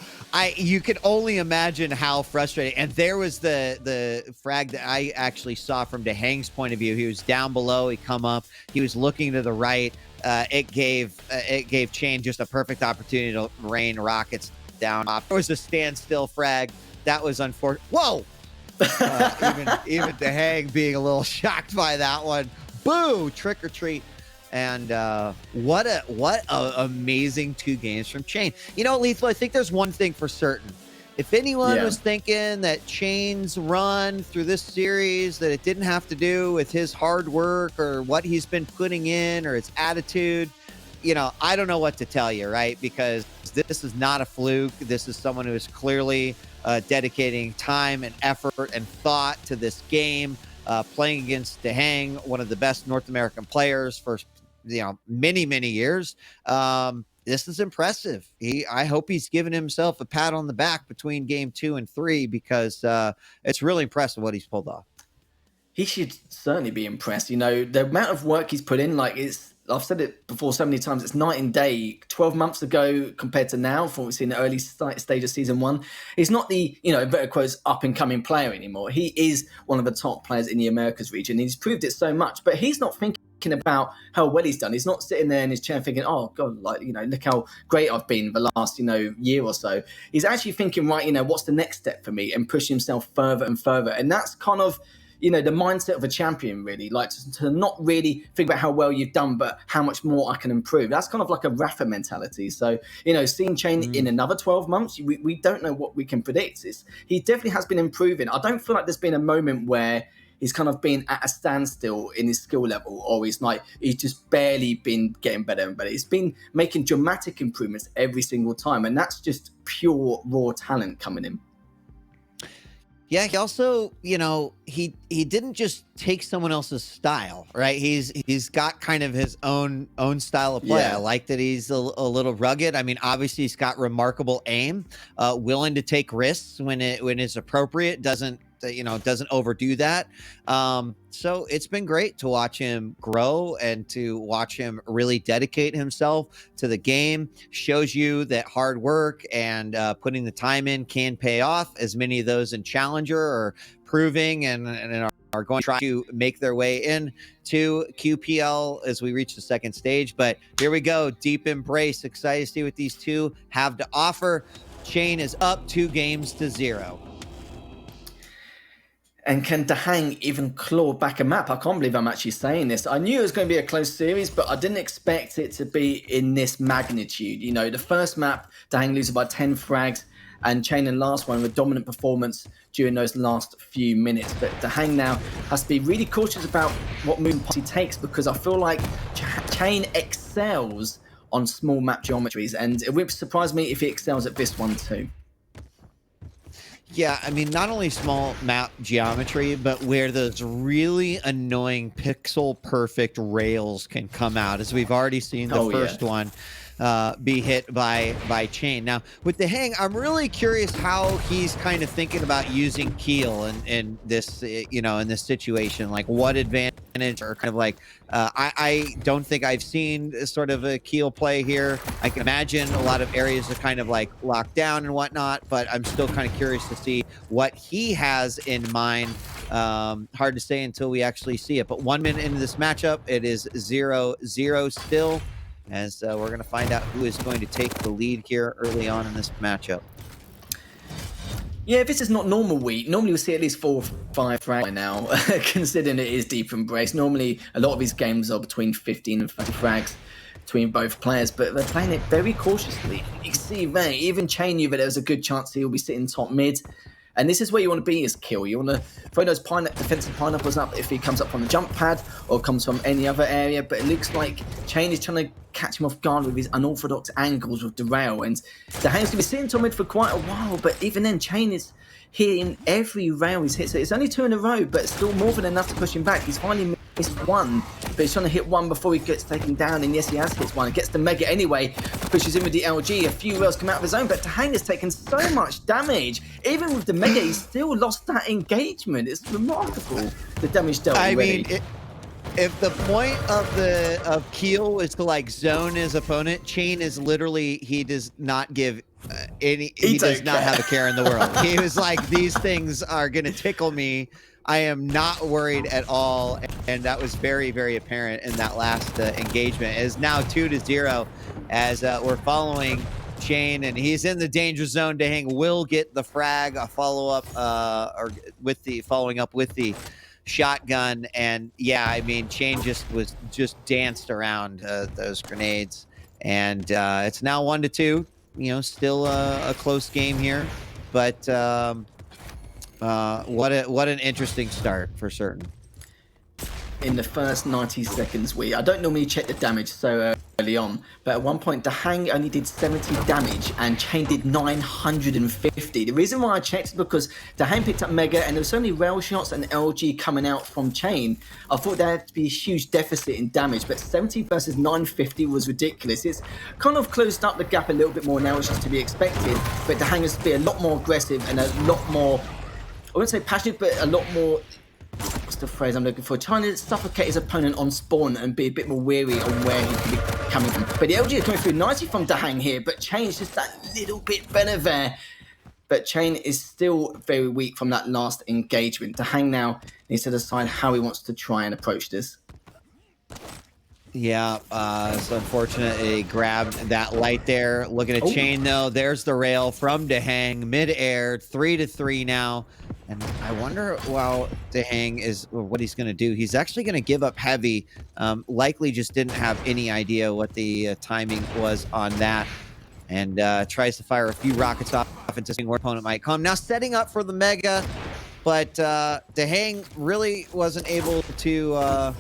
You can only imagine how frustrating. And there was the frag that I actually saw from DaHanG's point of view. He was down below. He come up. He was looking to the right. It gave cha1n just a perfect opportunity to rain rockets down. There was a standstill frag. That was unfortunate. Whoa! Even DaHanG being a little shocked by that one. Boo! Trick or treat. And what a amazing 2 games from cha1n. Lethal, I think there's one thing for certain. If anyone was thinking that cha1n's run through this series, that it didn't have to do with his hard work or what he's been putting in or his attitude, I don't know what to tell you, right? Because this is not a fluke. This is someone who is clearly dedicating time and effort and thought to this game, playing against DaHanG, one of the best North American players for many years. This is impressive. I hope he's giving himself a pat on the back between game 2 and 3, because it's really impressive what he's pulled off. He should certainly be impressed. The amount of work he's put in, I've said it before so many times, it's night and day. 12 months ago compared to now, from what we see in the early stage of season 1, he's not the, better quotes, up and coming player anymore. He is one of the top players in the Americas region. He's proved it so much, but he's not thinking about how well he's done. He's not sitting there in his chair thinking, oh God, look how great I've been the last, year or so. He's actually thinking, right, what's the next step for me, and push himself further and further. And that's kind of, the mindset of a champion, really, to not really think about how well you've done, but how much more I can improve. That's kind of like a Rafa mentality. So, seeing cha1n in another 12 months, we don't know what we can predict. He definitely has been improving. I don't feel like there's been a moment where he's kind of been at a standstill in his skill level, or he's just barely been getting better and better. He's been making dramatic improvements every single time, and that's just pure raw talent coming in. Yeah, he also, he didn't just take someone else's style, right? He's got kind of his own style of play. Yeah. I like that he's a little rugged. I mean, obviously he's got remarkable aim, willing to take risks when it's appropriate, doesn't overdo that. So it's been great to watch him grow and to watch him really dedicate himself to the game. Shows you that hard work and putting the time in can pay off, as many of those in Challenger are proving and are going to try to make their way in to QPL as we reach the second stage. But here we go, Deep Embrace. Excited to see what these two have to offer. cha1n is up 2-0. And can DaHanG even claw back a map? I can't believe I'm actually saying this. I knew it was going to be a close series, but I didn't expect it to be in this magnitude. The first map, DaHanG loses by 10 frags, and cha1n in last one with dominant performance during those last few minutes. But DaHanG now has to be really cautious about what movement he takes, because I feel like cha1n excels on small map geometries, and it wouldn't surprise me if he excels at this one too. Yeah, I mean, not only small map geometry, but where those really annoying pixel perfect rails can come out, as we've already seen the first one be hit by cha1n. Now, with DaHanG, I'm really curious how he's kind of thinking about using Keel in this, in this situation. Like, what advantage or kind of like I don't think I've seen sort of a Keel play here. I can imagine a lot of areas are kind of like locked down and whatnot, but I'm still kind of curious to see what he has in mind. Hard to say until we actually see it. But 1 minute into this matchup, it is 0-0 still, as we're going to find out who is going to take the lead here early on in this matchup. Yeah, this is not normal week. Normally we see at least 4 or 5 frags by now, considering it is Deep Embrace. Normally a lot of these games are between 15 and 30 frags between both players, but they're playing it very cautiously. You can see there, even cha1n knew that there was a good chance he'll be sitting top mid. And this is where you want to be as Kill. You want to throw those defensive pineapples up if he comes up from the jump pad or comes from any other area. But it looks like cha1n is trying to catch him off guard with his unorthodox angles with the rail. And DaHanG's going to be sitting top mid for quite a while. But even then, cha1n is hitting every rail he's hit. So it's only 2 in a row, but still more than enough to push him back. He's finally missed 1, but he's trying to hit 1 before he gets taken down. And yes, he has hit 1. He gets the Mega anyway, pushes in with the LG. A few rails come out of his own, but DaHanG has taken so much damage. Even with the Mega, he still lost that engagement. It's remarkable, the damage dealt already. I mean, if the point of Keel is to like zone his opponent, cha1n is literally, he does not give he does not have a care in the world. He was like, these things are gonna tickle me. I am not worried at all, and that was very, very apparent in that last engagement. It is now 2-0 as we're following cha1n, and he's in the danger zone. DaHanG will get the frag, a follow-up, or with the following up with the shotgun. And yeah, I mean, cha1n just danced around those grenades, and it's now 1-2. You know, still a close game here, but what an interesting start for certain. In the first 90 seconds, I don't normally check the damage so early on, but at one point DaHanG only did 70 damage and cha1n did 950. The reason why I checked is because DaHanG picked up Mega and there was so many rail shots and LG coming out from cha1n. I thought there had to be a huge deficit in damage, but 70 versus 950 was ridiculous. It's kind of closed up the gap a little bit more now, which is to be expected, but DaHanG has to be a lot more aggressive and a lot more, I wouldn't say passionate, but a lot more, what's the phrase I'm looking for? Trying to suffocate his opponent on spawn and be a bit more weary on where he can be coming from. But the LG is coming through nicely from DaHanG here, but cha1n is just that little bit better there. But cha1n is still very weak from that last engagement. DaHanG now needs to decide how he wants to try and approach this. Yeah, it's unfortunate he grabbed that light there. Looking at cha1n though, there's the rail from DaHanG mid-air, 3-3 now. And I wonder, well, DaHanG is what he's going to do. He's actually going to give up heavy. Likely just didn't have any idea what the timing was on that. And tries to fire a few rockets off into seeing where opponent might come. Now setting up for the Mega, but DaHanG really wasn't able to,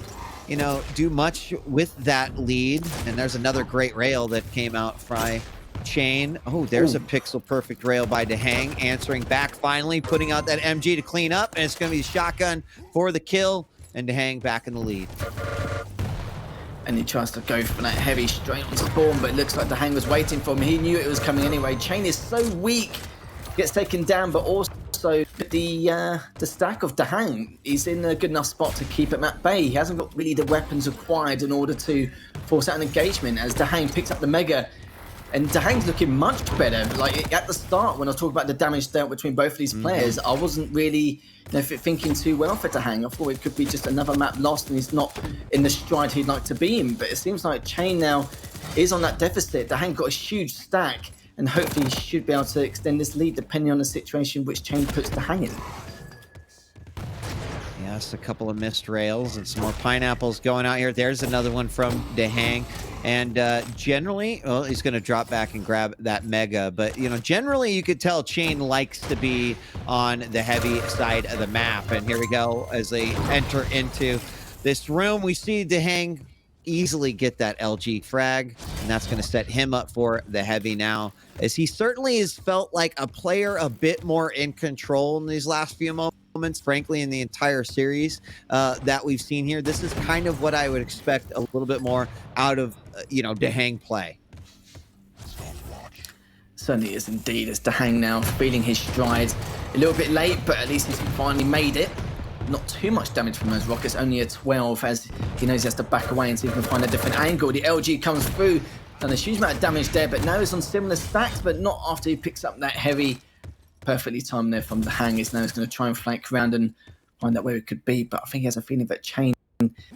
you know, do much with that lead. And there's another great rail that came out from cha1n. Oh, there's a pixel perfect rail by DaHanG, answering back finally, putting out that MG to clean up, and it's going to be shotgun for the kill, and DaHanG back in the lead. And he tries to go for that heavy straight on spawn, but it looks like DaHanG was waiting for him. He knew it was coming anyway. cha1n is so weak, gets taken down, but also the stack of DaHanG, he's in a good enough spot to keep him at bay. He hasn't got really the weapons required in order to force out an engagement, as DaHanG picks up the Mega. And DaHanG's looking much better. Like at the start, when I was talking about the damage dealt between both of these players, I wasn't really thinking too well for DaHanG. I thought it could be just another map lost and he's not in the stride he'd like to be in. But it seems like cha1n now is on that deficit. DaHanG got a huge stack and hopefully he should be able to extend this lead depending on the situation which cha1n puts DaHanG in. Yes, a couple of missed rails and some more pineapples going out here. There's another one from DaHanG. And generally, well, he's going to drop back and grab that Mega. But, you know, generally you could tell cha1n likes to be on the heavy side of the map. And here we go as they enter into this room. We see DaHanG easily get that LG frag, and that's going to set him up for the heavy now, as he certainly has felt like a player a bit more in control in these last few moments, frankly, in the entire series that we've seen here. This is kind of what I would expect a little bit more out of, you know, DaHanG play. Certainly is indeed, as DaHanG now feeling his stride a little bit late, but at least he's finally made it. not too much damage from those rockets, only a 12, as he knows he has to back away and see if he can find a different angle. The LG comes through, done a huge amount of damage there, but now he's on similar stacks, but not after he picks up that heavy. Perfectly timed there from DaHanG. Is now he's going to try and flank around and find out where it could be, but I think he has a feeling that cha1n,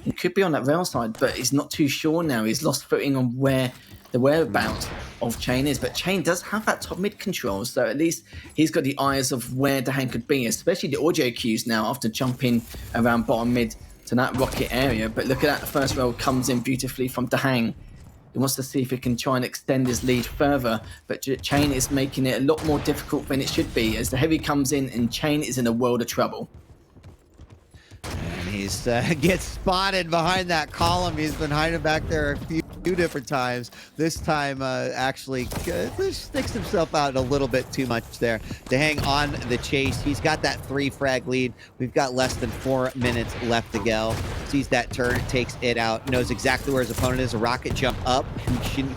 he could be on that rail side, but he's not too sure now. He's lost footing on where the whereabouts of cha1n is, but cha1n does have that top mid control, so at least he's got the eyes of where DaHanG could be, especially the audio cues now after jumping around bottom mid to that rocket area. But look at that, the first rail comes in beautifully from DaHanG. He wants to see if he can try and extend his lead further, but cha1n is making it a lot more difficult than it should be, as the heavy comes in and cha1n is in a world of trouble. And he's gets spotted behind that column. He's been hiding back there a few different times. This time actually sticks himself out a little bit too much there. DaHanG on the chase. He's got that 3 frag lead. We've got less than 4 minutes left to go. Sees that turn, takes it out, knows exactly where his opponent is. A rocket jump up.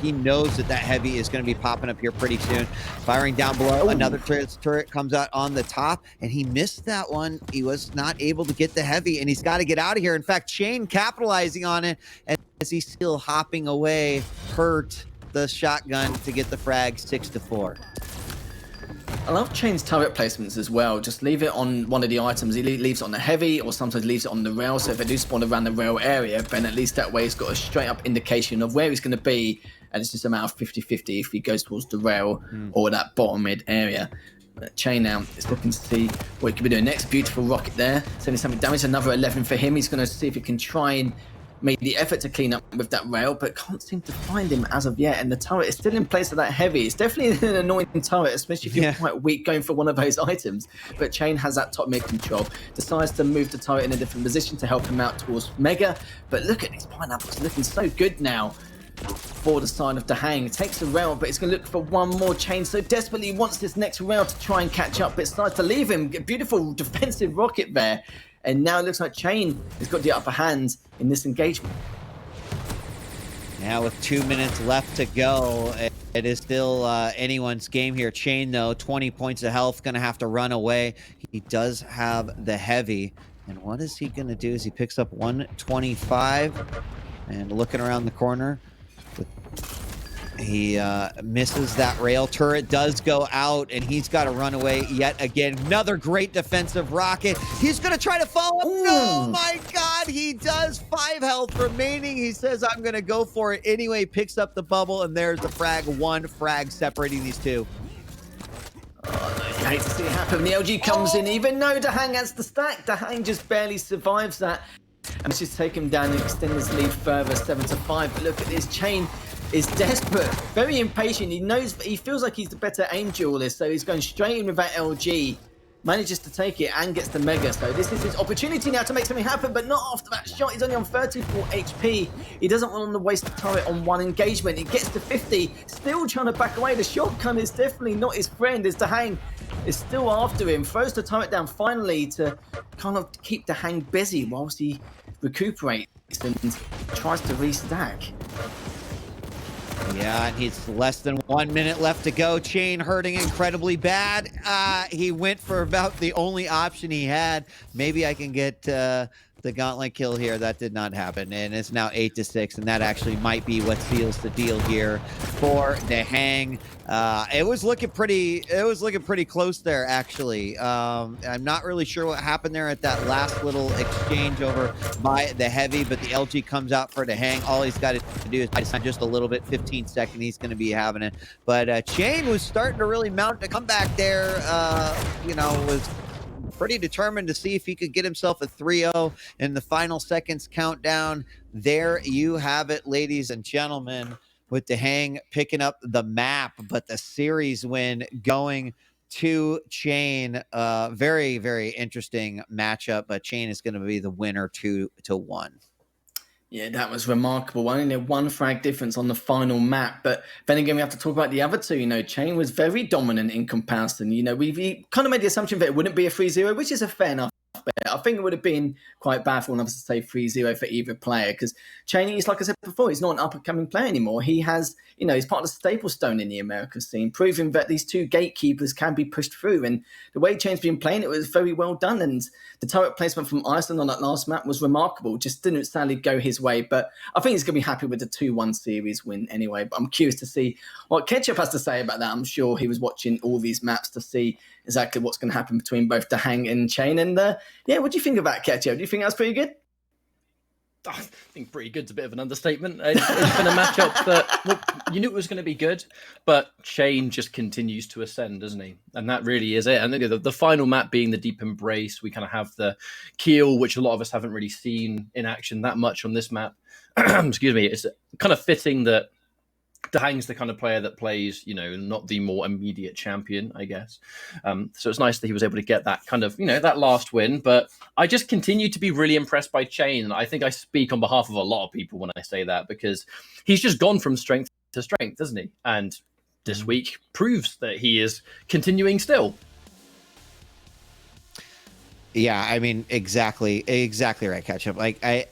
He knows that heavy is going to be popping up here pretty soon. Firing down below. Another turret comes out on the top, and he missed that one. He was not able to get the heavy, and he's got to get out of here. In fact, cha1n capitalizing on it, and as he's still hopping away, hurt the shotgun to get the frag 6-4. I love cha1n's turret placements as well. Just leave it on one of the items. He leaves it on the heavy, or sometimes leaves it on the rail. So if they do spawn around the rail area, then at least that way he's got a straight up indication of where he's going to be. And it's just a matter of 50-50 if he goes towards the rail or that bottom mid area. cha1n now is looking to see what he could be doing next. Beautiful rocket there, sending something damage. Another 11 for him. He's going to see if he can try and make the effort to clean up with that rail, but can't seem to find him as of yet. And the turret is still in place of that heavy. It's definitely an annoying turret, especially if you're quite weak going for one of those items. But cha1n has that top mid control. Decides to move the turret in a different position to help him out towards Mega. But look at these pineapples looking so good now for the side of DaHanG. Takes the rail, but he's going to look for one more. cha1n so desperately wants this next rail to try and catch up, but it starts to leave him. A beautiful defensive rocket there. And now it looks like cha1n has got the upper hand in this engagement. Now with 2 minutes left to go, it is still anyone's game here. cha1n, though, 20 points of health, going to have to run away. He does have the heavy. And what is he going to do as he picks up 125 and looking around the corner? He misses that rail. Turret does go out, and he's got to run away yet again. Another great defensive rocket. He's going to try to follow up. No, my God, he does. 5 health remaining. He says, I'm going to go for it anyway. Picks up the bubble, and there's the frag. 1 frag separating these two. Oh, I hate to see it happen. The LG comes in, even though DaHanG has the stack. DaHanG just barely survives that. And let's just take him down and extend his lead further, 7-5. But look at this, cha1n is desperate, very impatient. He feels like he's the better aim duelist, so he's going straight in with that LG, manages to take it and gets the Mega. So this is his opportunity now to make something happen, but not after that shot. He's only on 34 HP. He doesn't want to waste the turret on one engagement. He gets to 50, still trying to back away. The shotgun is definitely not his friend, as DaHanG is still after him. Throws the turret down finally to kind of keep DaHanG busy whilst he recuperates and tries to restack. Yeah, and it's less than 1 minute left to go. cha1n hurting incredibly bad. He went for about the only option he had. Maybe I can get the gauntlet kill here. That did not happen, and it's now 8-6, and that actually might be what seals the deal here for DaHanG. It was looking pretty close there, actually. I'm not really sure what happened there at that last little exchange over by the heavy, but the LG comes out for DaHanG. All he's got to do is just a little bit, 15 seconds, he's going to be having it. But cha1n was starting to really mount a comeback there. Was pretty determined to see if he could get himself a 3-0 in the final seconds countdown. There you have it, ladies and gentlemen, with DaHanG picking up the map, but the series win going to cha1n. Very, very interesting matchup, but cha1n is going to be the winner 2-1. Yeah, that was remarkable. Only 1 frag difference on the final map. But then again, we have to talk about the other two. cha1n was very dominant in comparison. We kind of made the assumption that it wouldn't be a 3-0, which is a fair enough but I think it would have been quite bad for one of us to say 3-0 for either player, because cha1n is, like I said before, he's not an up-and-coming player anymore. He has, he's part of the staple stone in the American scene, proving that these two gatekeepers can be pushed through. And the way cha1n's been playing, it was very well done. And the turret placement from Iceland on that last map was remarkable. Just didn't sadly go his way, but I think he's going to be happy with the 2-1 series win anyway. But I'm curious to see what Ketchup has to say about that. I'm sure he was watching all these maps to see exactly what's going to happen between both DaHanG and cha1n. And yeah, what do you think about Ketchup? Do you think that's pretty good? I think pretty good's a bit of an understatement. It's been a matchup that you knew it was going to be good, but cha1n just continues to ascend, doesn't he? And that really is it. And the final map being the Deep Embrace, we kind of have the Keel, which a lot of us haven't really seen in action that much on this map. Excuse me. It's kind of fitting that DaHanG's the kind of player that plays, not the more immediate champion, I guess. So it's nice that he was able to get that kind of, that last win. But I just continue to be really impressed by cha1n. I think I speak on behalf of a lot of people when I say that, because he's just gone from strength to strength, isn't he? And this week proves that he is continuing still. Yeah, I mean, exactly right, Ketchup. Like I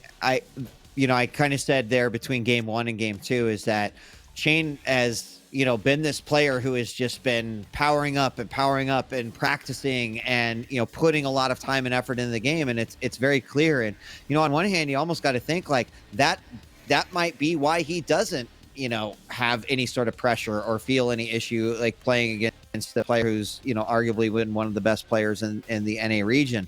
kind of said there between game 1 and game 2 is that cha1n has, been this player who has just been powering up and practicing and, putting a lot of time and effort into the game. And it's very clear. And, on one hand, you almost got to think like that might be why he doesn't, have any sort of pressure or feel any issue like playing against the player who's, arguably been one of the best players in the NA region,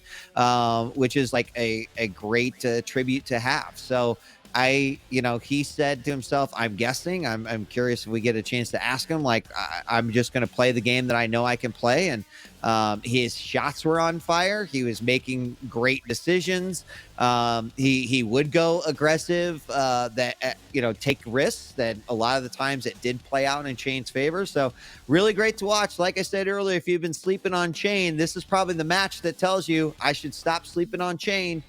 which is like a great tribute to have. So he said to himself, I'm guessing, I'm curious if we get a chance to ask him, like, I'm just going to play the game that I know I can play. And his shots were on fire. He was making great decisions. He would go aggressive, take risks that a lot of the times it did play out in cha1n's favor. So really great to watch. Like I said earlier, if you've been sleeping on cha1n, this is probably the match that tells you I should stop sleeping on cha1n.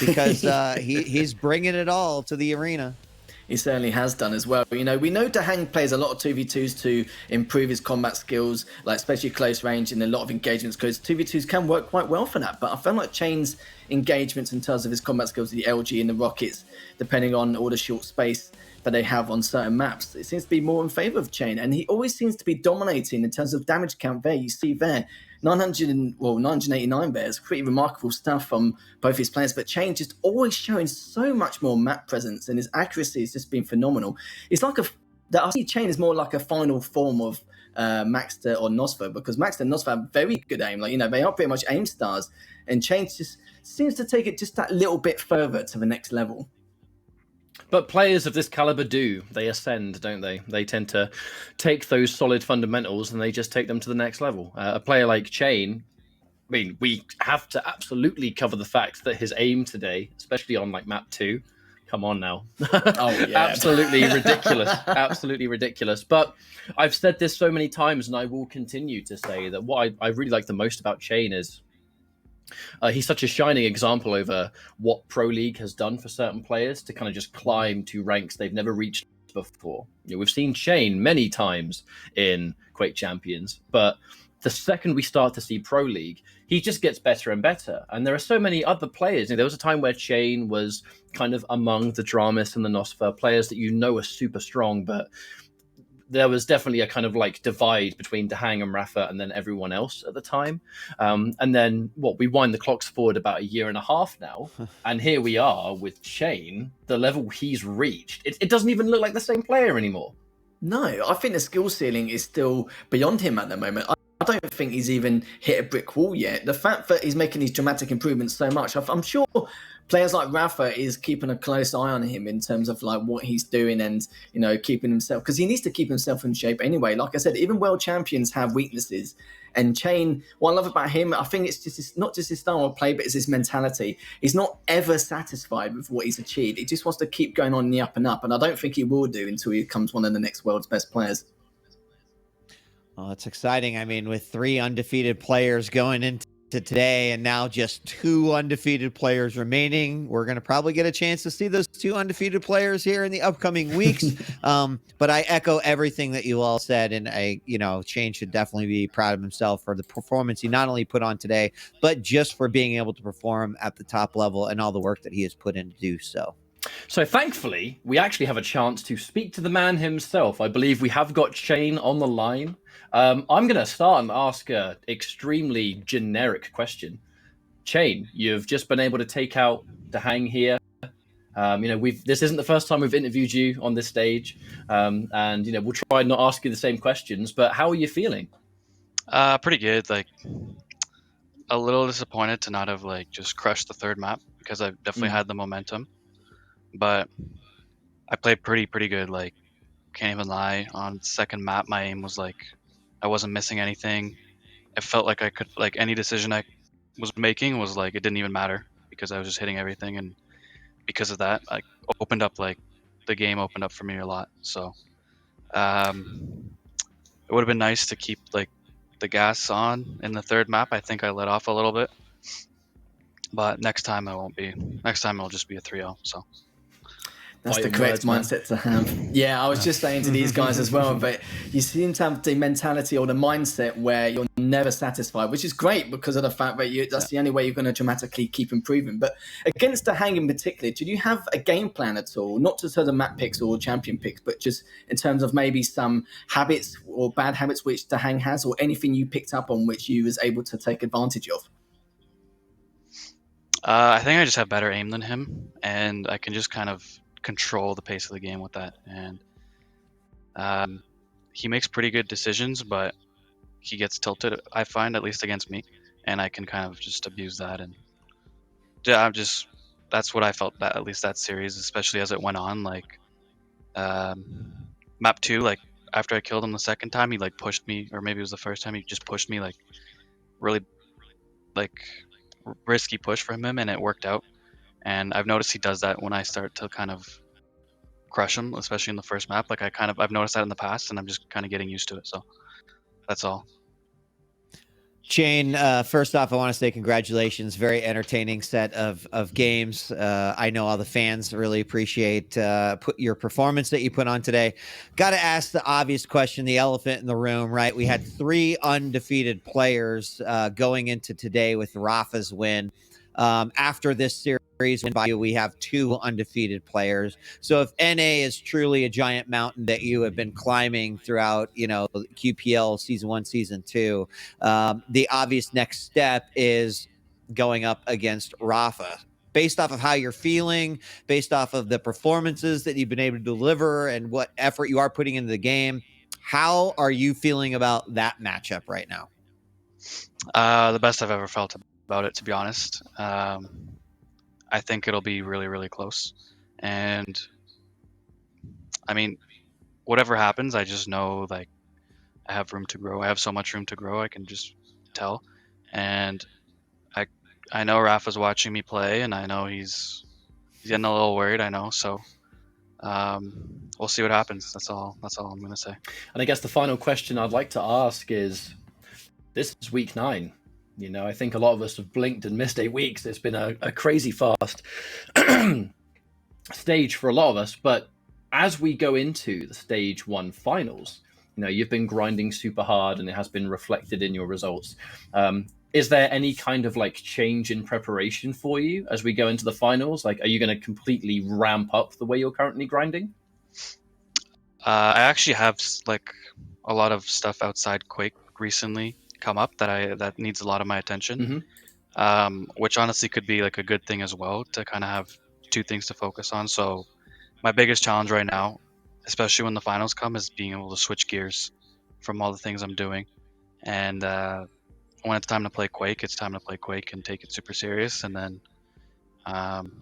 Because he's bringing it all to the arena. He certainly has done as well. We know DaHanG plays a lot of 2v2s to improve his combat skills, like especially close range and a lot of engagements, because 2v2s can work quite well for that. But I feel like cha1n's engagements in terms of his combat skills, the LG and the rockets, depending on all the short space that they have on certain maps, it seems to be more in favor of cha1n. And he always seems to be dominating in terms of damage count there. You see there, 989 there is pretty remarkable stuff from both his players, but cha1n just always showing so much more map presence, and his accuracy has just been phenomenal. It's like I see cha1n is more like a final form of Maxter or Nosfer, because Maxter and Nosfer have very good aim. Like, they are pretty much aim stars, and cha1n just seems to take it just that little bit further to the next level. But players of this caliber they ascend, don't they? They tend to take those solid fundamentals and they just take them to the next level. A player like cha1n, I mean, we have to absolutely cover the fact that his aim today, especially on like map 2, come on now. Oh, yeah. Absolutely ridiculous. Absolutely ridiculous. But I've said this so many times, and I will continue to say that what I really like the most about cha1n is he's such a shining example over what Pro League has done for certain players to kind of just climb to ranks they've never reached before. We've seen cha1n many times in Quake Champions, but the second we start to see Pro League, he just gets better and better. And there are so many other players. There was a time where cha1n was kind of among the Dramis and the Nosfer players that are super strong, but there was definitely a kind of like divide between DaHanG and Rafa and then everyone else at the time. And then we wind the clocks forward about a year and a half now. And here we are with cha1n, the level he's reached. It doesn't even look like the same player anymore. No, I think the skill ceiling is still beyond him at the moment. I don't think he's even hit a brick wall yet. The fact that he's making these dramatic improvements so much, I'm sure players like Rafa is keeping a close eye on him in terms of like what he's doing and, keeping himself, because he needs to keep himself in shape anyway. Like I said, even world champions have weaknesses, and cha1n, what I love about him, I think it's not just his style of play, but it's his mentality. He's not ever satisfied with what he's achieved. He just wants to keep going on the up and up, and I don't think he will do until he becomes one of the next world's best players. Well, it's exciting. I mean, with 3 undefeated players going into to today, and now just 2 undefeated players remaining. We're going to probably get a chance to see those 2 undefeated players here in the upcoming weeks. But I echo everything that you all said, and cha1n should definitely be proud of himself for the performance he not only put on today, but just for being able to perform at the top level and all the work that he has put in to do so. So thankfully, we actually have a chance to speak to the man himself. I believe we have got cha1n on the line. I'm going to start and ask an extremely generic question. cha1n, you've just been able to take out DaHanG here. This isn't the first time we've interviewed you on this stage, and we'll try not ask you the same questions. But how are you feeling? Pretty good. Like a little disappointed to not have just crushed the 3rd map, because I definitely had the momentum. But I played pretty good. Like, can't even lie. On 2nd map, my aim was I wasn't missing anything. It felt like I could any decision I was making was it didn't even matter, because I was just hitting everything, and because of that, opened up the game opened up for me a lot. So it would have been nice to keep the gas on in the 3rd map. I think I let off a little bit, but next time I won't be. Next time it'll just be a 3-0. So. That's the correct mindset to have. Yeah, I was just saying to these guys as well, but you seem to have the mentality or the mindset where you're never satisfied, which is great because of the fact that that's the only way you're going to dramatically keep improving. But against DaHanG in particular, did you have a game plan at all? Not just for the map picks or champion picks, but just in terms of maybe some habits or bad habits which DaHanG has, or anything you picked up on which you was able to take advantage of? I think I just have better aim than him, and I can just kind of control the pace of the game with that. And he makes pretty good decisions, but he gets tilted, I find, at least against me, and I can kind of just abuse that. And that's what I felt, that at least that series, especially as it went on. Map 2, after I killed him the 2nd time, he pushed me, or maybe it was the 1st time, he just pushed me really risky push for him, and it worked out. And I've noticed he does that when I start to kind of crush him, especially in the 1st map. I've noticed that in the past, and I'm just kind of getting used to it. So that's all. cha1n, first off, I want to say congratulations. Very entertaining set of games. I know all the fans really appreciate your performance that you put on today. Got to ask the obvious question, the elephant in the room, right? We had 3 undefeated players going into today with Rafa's win. After this series, we have 2 undefeated players. So if NA is truly a giant mountain that you have been climbing throughout, QPL season 1, season 2, the obvious next step is going up against Rafa. Based off of how you're feeling, based off of the performances that you've been able to deliver and what effort you are putting into the game, how are you feeling about that matchup right now? The best I've ever felt about it, to be honest. I think it'll be really close, and I mean, whatever happens, I just know I have room to grow. I have so much room to grow, I can just tell. And I know Rafa's watching me play, and I know he's getting a little worried, I know. So we'll see what happens. That's all I'm gonna say. And I guess the final question I'd like to ask is, this is week 9. I think a lot of us have blinked and missed 8 weeks. It's been a crazy fast stage for a lot of us. But as we go into the stage 1 finals, you've been grinding super hard, and it has been reflected in your results. Is there any kind of change in preparation for you as we go into the finals? Are you going to completely ramp up the way you're currently grinding? I actually have a lot of stuff outside Quake recently come up that needs a lot of my attention, which honestly could be a good thing as well, to kind of have 2 things to focus on. So my biggest challenge right now, especially when the finals come, is being able to switch gears from all the things I'm doing. And when it's time to play Quake, it's time to play Quake and take it super serious, and then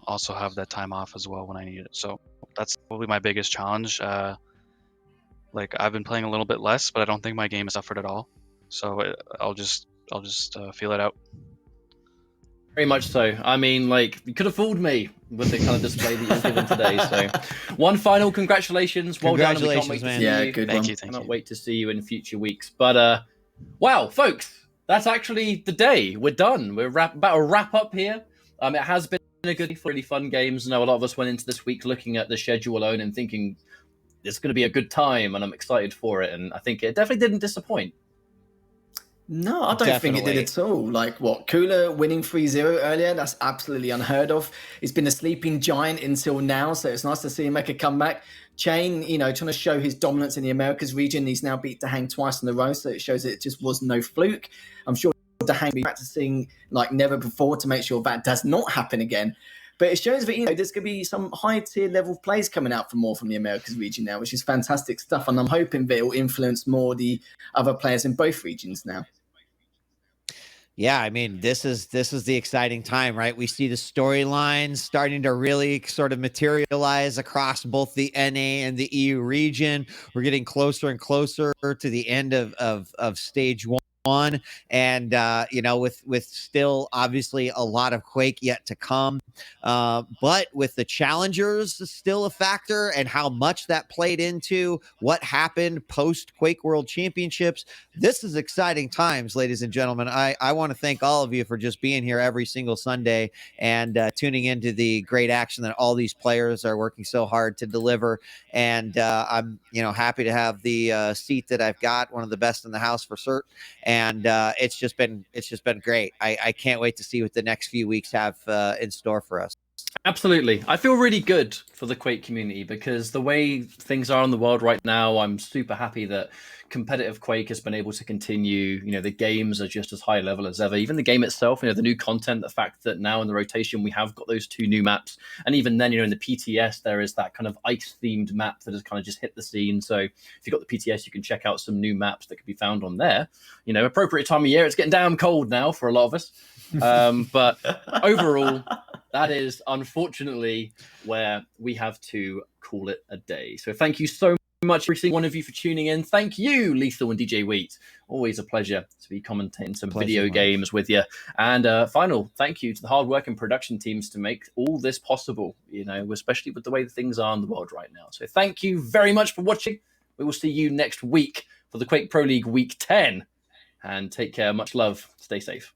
also have that time off as well when I need it. So that's probably my biggest challenge. I've been playing a little bit less, but I don't think my game has suffered at all. So I'll just feel it out. Very much so. I mean, you could have fooled me with the kind of display that you've given today. So, one final congratulations. Well done. Congratulations, man. Yeah, good one. Thank you. Cannot wait to see you in future weeks. But wow, folks, that's actually the day. We're done. We're about to wrap up here. It has been a good, really fun games. I know a lot of us went into this week looking at the schedule alone and thinking it's going to be a good time, and I'm excited for it. And I think it definitely didn't disappoint. No, I don't think it did at all. Like, what, Cooler winning 3-0 earlier? That's absolutely unheard of. He's been a sleeping giant until now, so it's nice to see him make a comeback. cha1n, trying to show his dominance in the Americas region. He's now beat DaHanG twice in a row, so it shows that it just was no fluke. I'm sure DaHanG will be practicing like never before to make sure that does not happen again. But it shows that there's going to be some high tier level plays coming out for more from the Americas region now, which is fantastic stuff. And I'm hoping that it will influence more the other players in both regions now. Yeah, I mean, this is the exciting time, right? We see the storylines starting to really sort of materialize across both the NA and the EU region. We're getting closer and closer to the end of stage one. And with still obviously a lot of Quake yet to come, but with the challengers still a factor and how much that played into what happened post Quake World Championships. This is exciting times, ladies and gentlemen. I want to thank all of you for just being here every single Sunday and tuning into the great action that all these players are working so hard to deliver. And I'm happy to have the seat that I've got, one of the best in the house for cert. And it's just been great. I can't wait to see what the next few weeks have in store for us. Absolutely. I feel really good for the Quake community because the way things are in the world right now, I'm super happy that competitive Quake has been able to continue. The games are just as high level as ever. Even the game itself, the new content, the fact that now in the rotation we have got those 2 new maps. And even then, in the PTS, there is that kind of ice-themed map that has kind of just hit the scene. So if you've got the PTS, you can check out some new maps that can be found on there. Appropriate time of year. It's getting damn cold now for a lot of us. But overall, that is unfortunately where we have to call it a day. So thank you so much, every single one of you, for tuning in. Thank you, Lethal and DJ Wheat. Always a pleasure to be commentating some video games with you. And final thank you to the hard work and production teams to make all this possible, especially with the way that things are in the world right now. So thank you very much for watching. We will see you next week for the Quake Pro League Week 10. And take care. Much love. Stay safe.